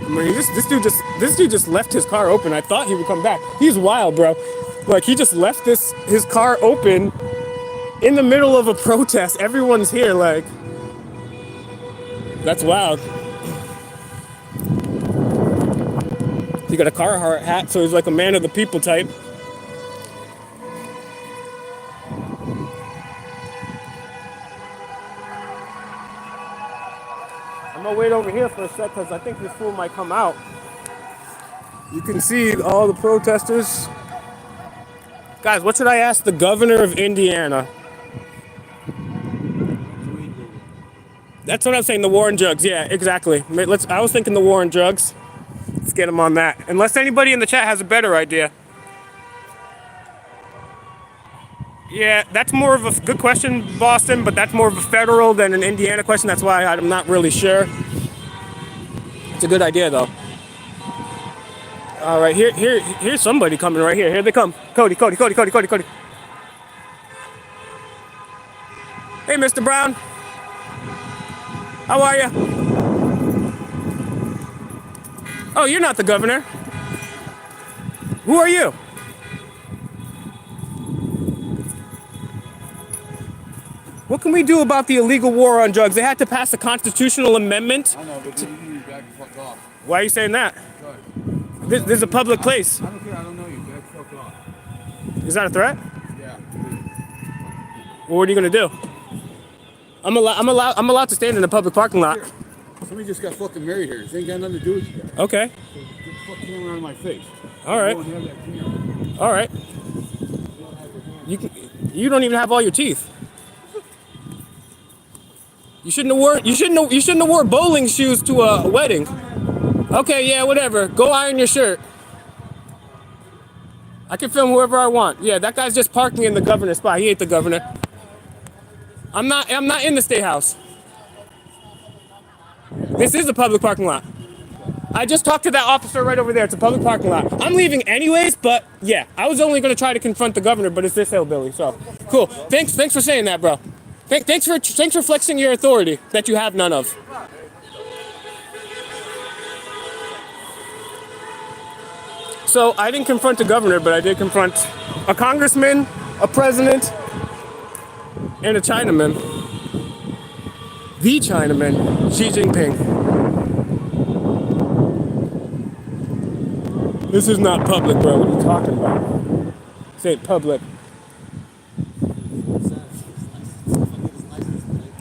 I mean, this dude just left his car open. I thought he would come back. He's wild, bro. Like he just left his car open in the middle of a protest. Everyone's here, like that's wild. He got a Carhartt hat, so he's like a man of the people type. I'm gonna wait over here for a sec because I think this fool might come out. You can see all the protesters. Guys, what should I ask the governor of Indiana? That's what I'm saying, the war on drugs. Yeah, exactly. I was thinking the war on drugs. Let's get him on that. Unless anybody in the chat has a better idea. Yeah, that's more of a good question, Boston, but that's more of a federal than an Indiana question. That's why I'm not really sure. It's a good idea, though. All right, here's somebody coming right here. Here they come. Cody. Hey, Mr. Brown. How are you? Oh, you're not the governor. Who are you? What can we do about the illegal war on drugs? They had to pass a constitutional amendment. I know, but you back the fuck off. Why are you saying that? This is a public place. I don't care. I don't know you. Back the fuck off. Is that a threat? Yeah. Well, what are you gonna do? I'm allowed to stand in a public parking lot. Here. Somebody just got fucking married here. This ain't got nothing to do with you. Okay. So get the fuck camera out of my face. All right. I don't have that camera. All right. You don't even have all your teeth. You shouldn't have wore bowling shoes to a wedding. Okay, yeah, whatever. Go iron your shirt. I can film whoever I want. Yeah, that guy's just parking in the governor's spot. He ain't the governor. I'm not in the state house. This is a public parking lot. I just talked to that officer right over there. It's a public parking lot. I'm leaving anyways, but yeah, I was only gonna try to confront the governor, but it's this hillbilly. So cool. Thanks for saying that, bro. Thanks for flexing your authority that you have none of. So I didn't confront the governor, but I did confront a congressman, a president, and a Chinaman. The Chinaman, Xi Jinping. This is not public, bro. What are you talking about? This ain't public.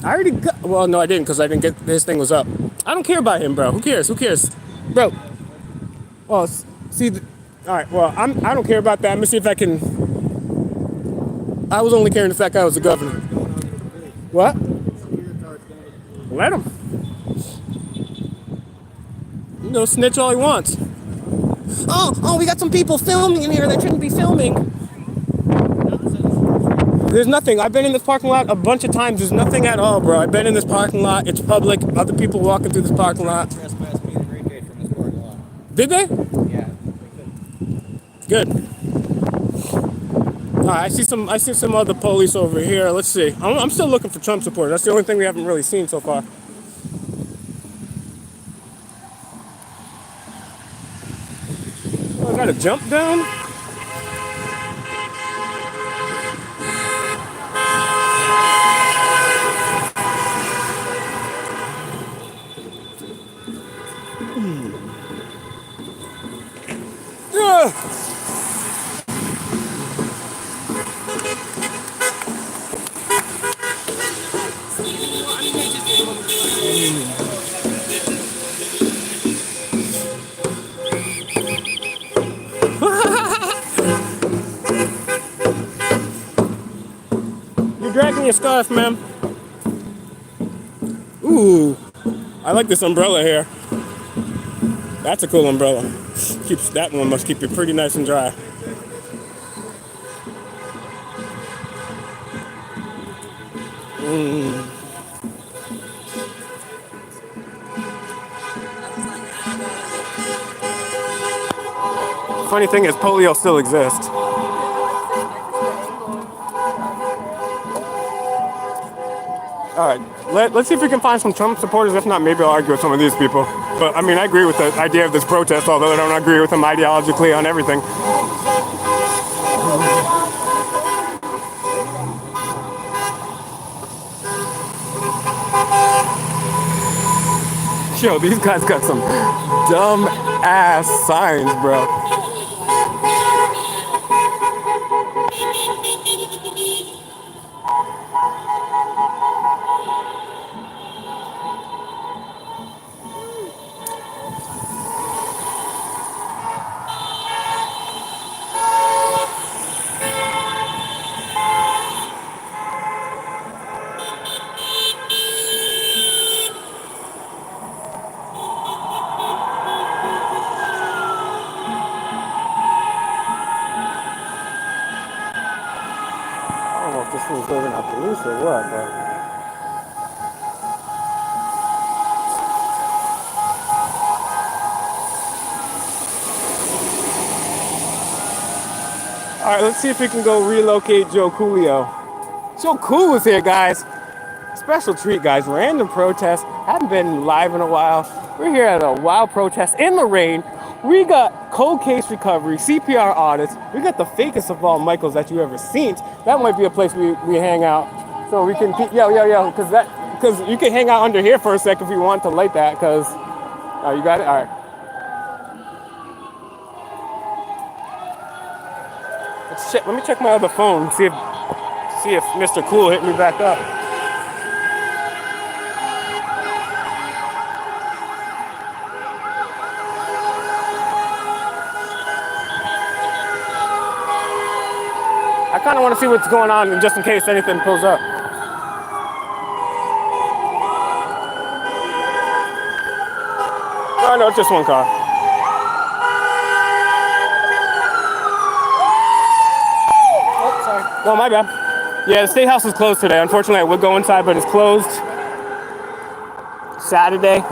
I already got. Well, no, I didn't because I didn't get. This thing was up. I don't care about him, bro. Who cares? Who cares, bro? Well, see. All right. Well, I don't care about that. I'm gonna see if I can. I was only caring the fact I was the governor. What? Let him. You know, snitch all he wants. Oh, we got some people filming in here that shouldn't be filming. There's nothing. I've been in this parking lot a bunch of times. There's nothing at all, bro. I've been in this parking lot. It's public. Other people walking through this parking lot. Trespassed me and green gate from this parking lot. Did they? Yeah. Good. All right, I see some other police over here. Let's see. I'm still looking for Trump supporters. That's the only thing we haven't really seen so far. Oh, I got a jump down? You're dragging your scarf, ma'am. Ooh, I like this umbrella here. That's a cool umbrella. That one must keep you pretty nice and dry. Funny thing is, polio still exists. All right, let's see if we can find some Trump supporters. If not, maybe I'll argue with some of these people. But I mean, I agree with the idea of this protest, although I don't agree with them ideologically on everything. Yo, these guys got some dumb ass signs, bro. I don't know if this thing's serving out police or what, but. All right, let's see if we can go relocate Joe Coolio. Joe Cool is here, guys. Special treat, guys. Random protest. Haven't been live in a while. We're here at a wild protest in the rain. We got cold case recovery, CPR audits. We got the fakest of all Michaels that you ever seen. That might be a place we hang out. So we can keep, yo, because you can hang out under here for a sec if you want to light that, because, oh, you got it? All right. Shit, let me check my other phone, see if Mr. Cool hit me back up. I kind of want to see what's going on, just in case anything pulls up. Oh, no, it's just one car. Oh, my bad. Yeah, the State House is closed today. Unfortunately, I would go inside, but it's closed. Saturday.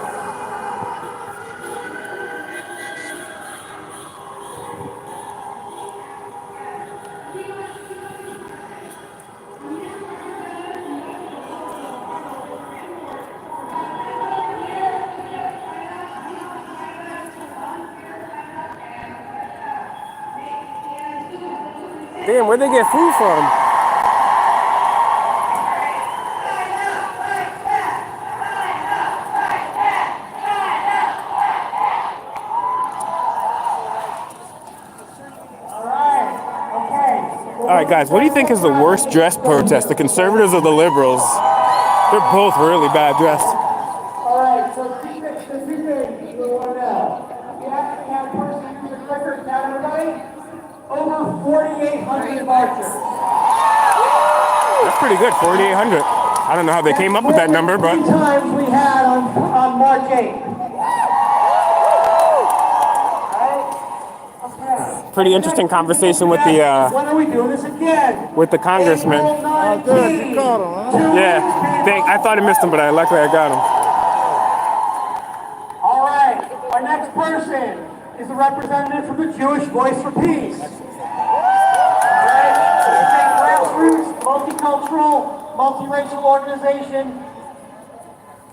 Damn, where'd they get food from? All right, guys, what do you think is the worst dress protest? The conservatives or the liberals? They're both really bad dressed. All right, so the two things you want to know. We actually had a person use a clicker to count everybody. Over 4,800 marchers. That's pretty good, 4,800. I don't know how they came up with that number, but... Three times we had on March 8th. Pretty interesting conversation with the when are we doing this again? with the congressman. Oh, good. You caught him, huh? Yeah, I thought I missed him, but luckily I got him. All right, our next person is a representative from the Jewish Voice for Peace. All right, this is a grassroots, multicultural, multiracial organization.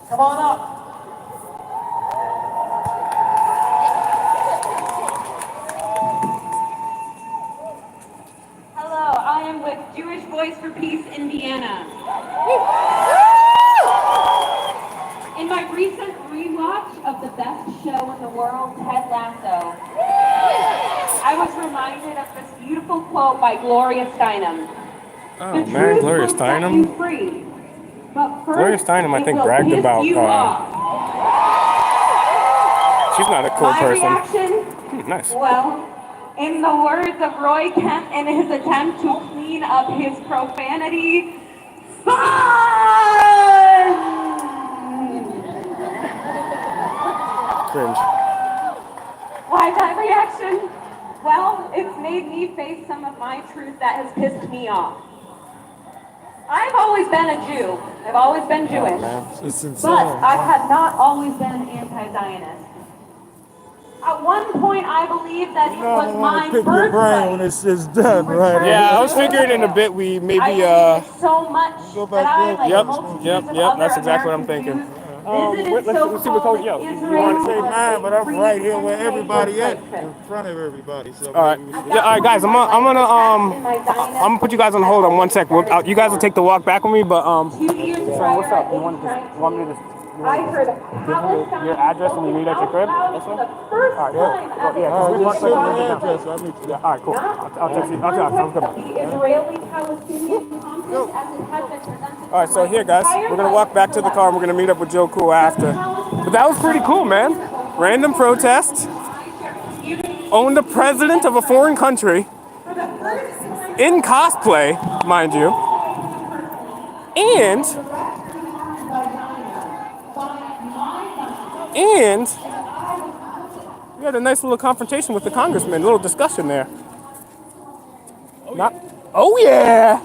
Come on up. I am with Jewish Voice for Peace, Indiana. In my recent rewatch of the best show in the world, Ted Lasso, I was reminded of this beautiful quote by Gloria Steinem. Oh man, Gloria Steinem. Free, but first Gloria Steinem, I think, it will bragged piss about. you off. She's not a cool My person. reaction? Nice. Well, in the words of Roy Kent in his attempt to clean up his profanity, fun! Cringe. Why that reaction? Well, it's made me face some of my truth that has pissed me off. I've always been a Jew. I've always been Jewish. But I have not always been an anti-Zionist. At one point, I believed that it was my Pick your brain when it's done, right? Yeah, I was figuring in a bit we maybe so much that I like Yep. That's exactly what I'm thinking. Let's see what Cody yells. You want to say mine, but I'm right here where everybody at, in front of everybody. So all right. Yeah, all right, guys. I'm gonna put you guys on hold on 1 sec. You guys will take the walk back with me, but so what's up? You want me to just I heard your address when you meet at your crib? That's all right. Just send me the address. I'll meet you there. All right, cool. I'll text you. Sounds good. The Israeli-Palestinian conflict as it has been presented. All right, so here, guys, we're gonna walk back to the car and we're gonna meet up with Joe Cool after. But that was pretty cool, man. Random protest. Owned the president of a foreign country in cosplay, mind you, and we had a nice little confrontation with the congressman, a little discussion there. Oh yeah!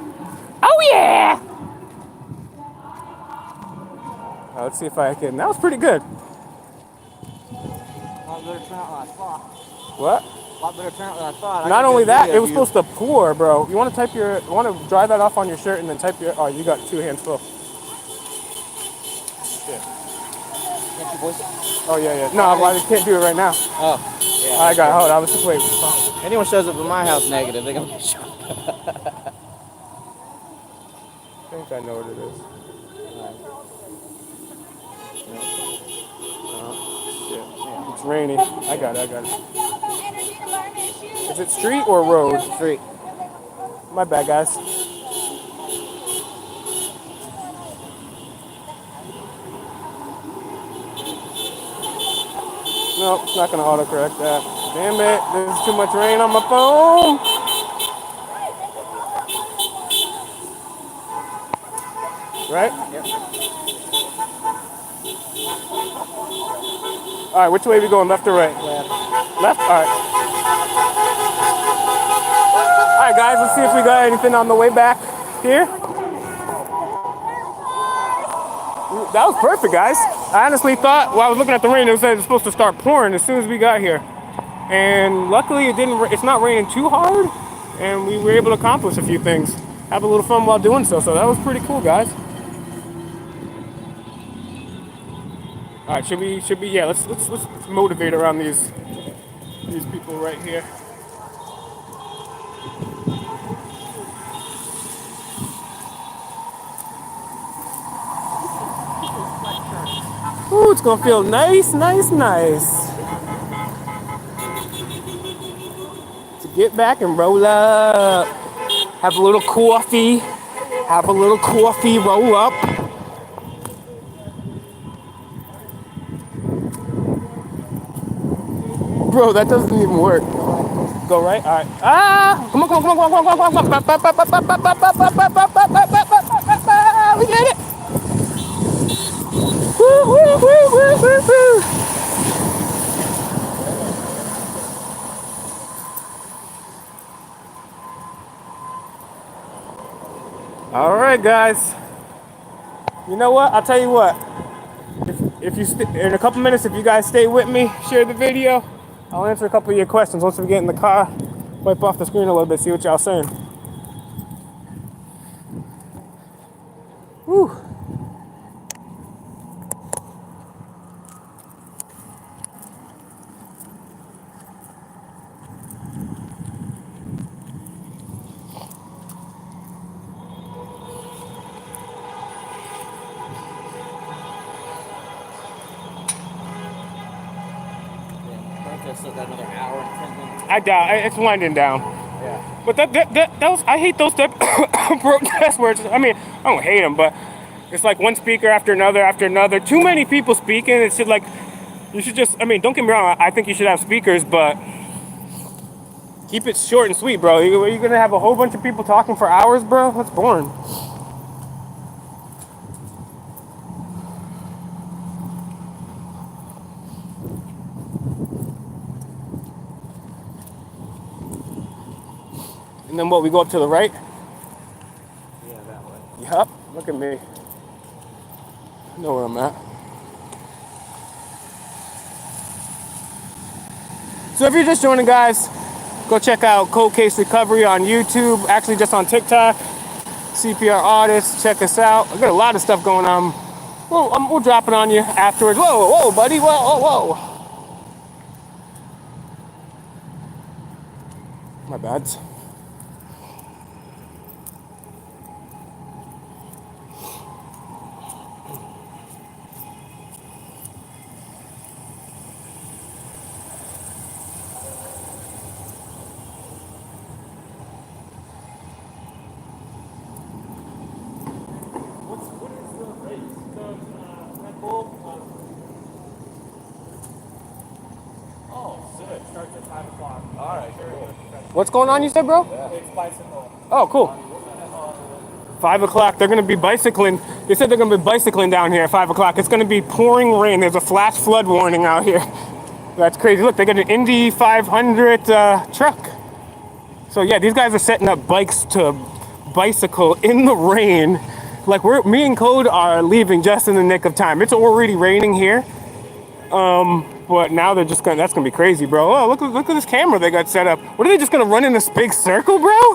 Let's see if I can. That was pretty good. What? Not only that, it was supposed to pour, bro. You want to dry that off on your shirt and then type your. Oh, you got 2 hands full. Shit. Can't you voice it? Oh yeah. No, I can't do it right now. Oh, yeah. I got. Hold on. I was just waiting. Anyone shows up at my house negative, they're gonna be shot. I think I know what it is. It's raining. I got it. Is it street or road? Street. My bad, guys. Nope, it's not gonna autocorrect that. Damn it, there's too much rain on my phone. Right? Yep. All right, which way are we going, left or right? Left. Left? All right. All right, guys, let's see if we got anything on the way back here. That was perfect, guys. I honestly thought, while I was looking at the rain, it said it was supposed to start pouring as soon as we got here. And luckily, it's not raining too hard, and we were able to accomplish a few things. Have a little fun while doing so. So that was pretty cool, guys. All right, should we? Yeah, let's motivate around these people right here. Ooh, it's gonna feel nice, nice, nice. To get back and roll up. Have a little coffee. Have a little coffee, roll up. Bro, that doesn't even work. Go right? Alright. Ah! Come on, come on, come on, come on, come on, come on, come on. We did it! Woo, woo, woo, woo, woo, woo. Alright, guys. You know what? I'll tell you what. If you in a couple minutes, if you guys stay with me, share the video. I'll answer a couple of your questions once we get in the car. Wipe off the screen a little bit, see what y'all saying. Woo. Still got another hour and 10 minutes. I doubt it's winding down. Yeah. But those I hate those type protest words. I mean, I don't hate them, but it's like one speaker after another after another. Too many people speaking. It should like you should just. I mean, don't get me wrong. I think you should have speakers, but keep it short and sweet, bro. You're gonna have a whole bunch of people talking for hours, bro. That's boring. And then what? We go up to the right. Yeah, that way. Yup. Look at me. I know where I'm at. So if you're just joining, guys, go check out Cold Case Recovery on YouTube. Actually, just on TikTok. CPR artists, check us out. I got a lot of stuff going on. We'll drop it on you afterwards. Whoa, whoa, buddy. Whoa, whoa, whoa. My bad. What's going on, you said, bro? It's bicycle. Oh, cool. 5 o'clock, they're going to be bicycling. They said they're going to be bicycling down here at 5 o'clock. It's going to be pouring rain. There's a flash flood warning out here. That's crazy. Look, they got an Indy 500 truck. So, yeah, these guys are setting up bikes to bicycle in the rain. Like, me and Code are leaving just in the nick of time. It's already raining here. But now they're just that's gonna be crazy, bro. Oh, look at this camera they got set up. What are they just gonna run in this big circle, bro?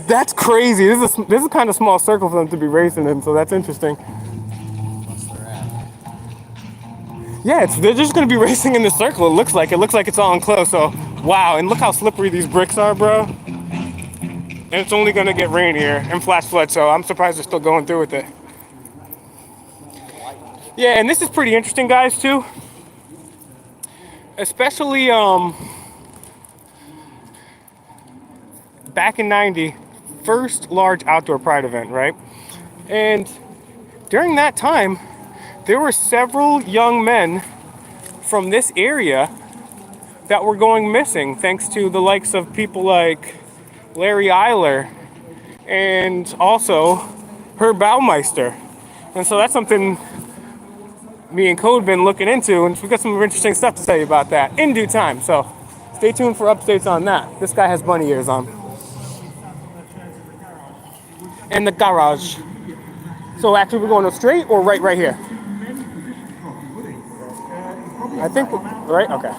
That's crazy. This is kind of small circle for them to be racing in, so that's interesting. Yeah, they're just gonna be racing in the circle. It looks like it's all enclosed. So wow, and look how slippery these bricks are, bro. And it's only gonna get rainier and flash flood. So I'm surprised they're still going through with it. Yeah, and this is pretty interesting, guys, too. Especially back in '90, first large outdoor pride event, right? And during that time, there were several young men from this area that were going missing, thanks to the likes of people like Larry Eiler and also Herb Baumeister. And so that's something me and Code been looking into, and we've got some interesting stuff to tell you about that in due time. So stay tuned for updates on that. This guy has bunny ears on. In the garage. So actually we're going straight or right here? I think, right? Okay.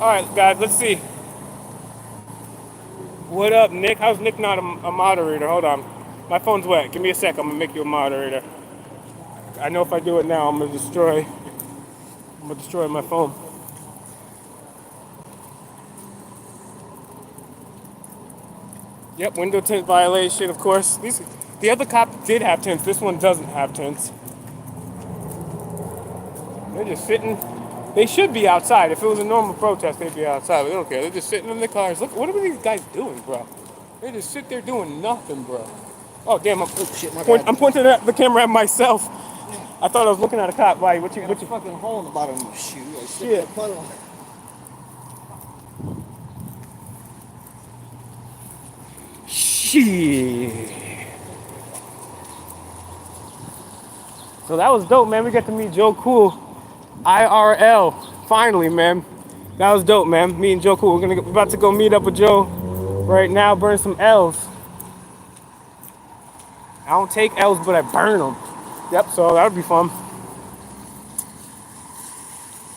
All right, guys, let's see. What up, Nick? How's Nick not a moderator? Hold on. My phone's wet. Give me a sec. I'm gonna make you a moderator. I know if I do it now, I'm gonna destroy my phone. Yep, window tint violation, of course. The other cop did have tints. This one doesn't have tints. They're just sitting. They should be outside. If it was a normal protest, they'd be outside. But they don't care. They're just sitting in their cars. Look, what are these guys doing, bro? They just sit there doing nothing, bro. Oh damn! I'm pointing at the camera at myself. I thought I was looking at a cop. Why? What you fucking hole in the bottom of your shoe. I stick Shit. the puddle. Shit. So that was dope, man. We got to meet Joe Cool, IRL. Finally, man. That was dope, man. Me and Joe Cool. We're about to go meet up with Joe right now. Burn some L's. I don't take L's, but I burn them. Yep. So that would be fun.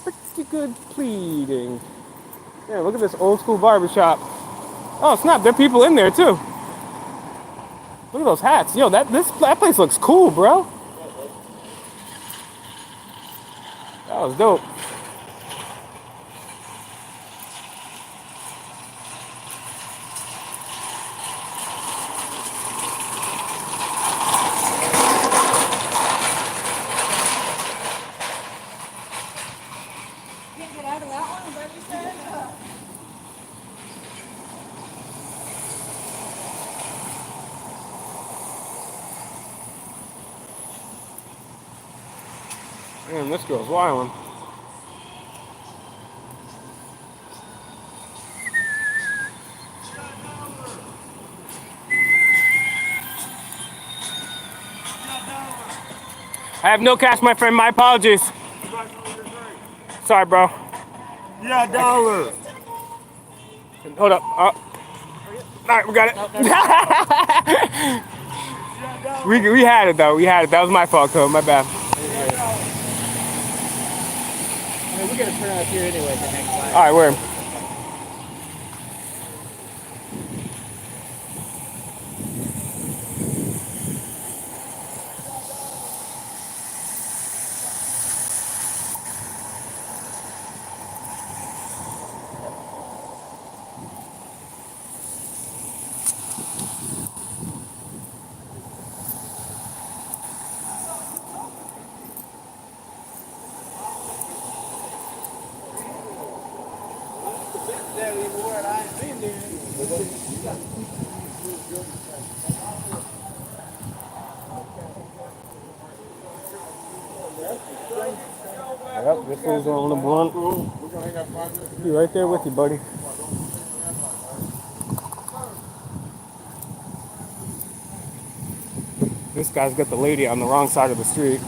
Pretty good pleading. Yeah, look at this old school barbershop. Oh snap! There are people in there too. Look at those hats. Yo, that place looks cool, bro. That was dope. Can't get out of that one, is that what you said? Man, this girl's wildin'. I have no cash, my friend. My apologies. Sorry, bro. Yeah, dollar. Hold up. All right, we got it. we had it though. We had it. That was my fault, though. My bad. I mean, we're gonna turn out here anyway the next time. All right, where? Yep, this is on the blunt. Be right there with you, buddy. This guy's got the lady on the wrong side of the street.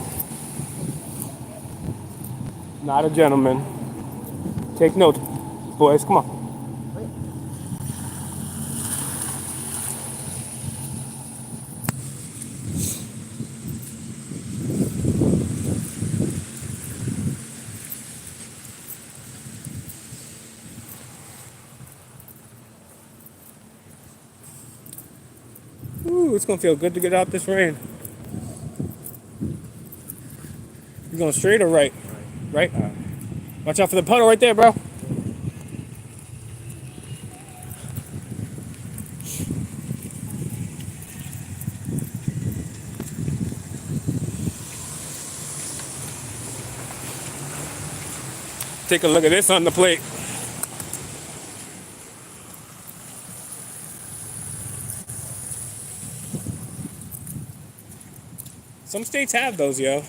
Not a gentleman. Take note, boys. Come on. Ooh, it's gonna feel good to get out this rain. You going straight or right? Right? Watch out for the puddle right there, bro. Take a look at this on the plate. Some states have those, yo.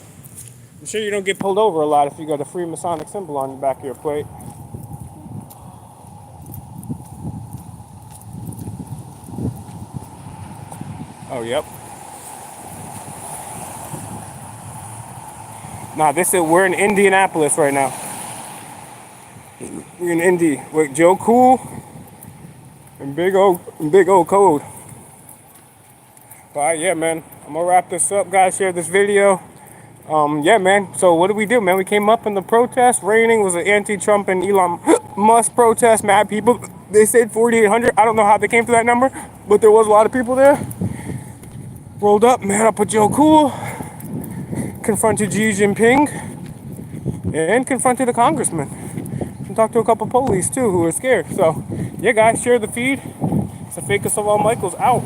I'm sure you don't get pulled over a lot if you got a Freemasonic symbol on the back of your plate. Oh, yep. Nah, we're in Indianapolis right now. We're in Indy with Joe Cool and Big O Code. But yeah, man, I'm gonna wrap this up, guys. Share this video. Yeah, man. So what did we do, man? We came up in the protest. Raining was an anti-Trump and Elon Musk protest. Mad people. They said 4,800. I don't know how they came to that number, but there was a lot of people there. Rolled up, met up with Joe Cool, confronted Xi Jinping, and confronted a congressman. And talked to a couple police too who were scared. So, yeah, guys, share the feed. It's a fake of Michaels out.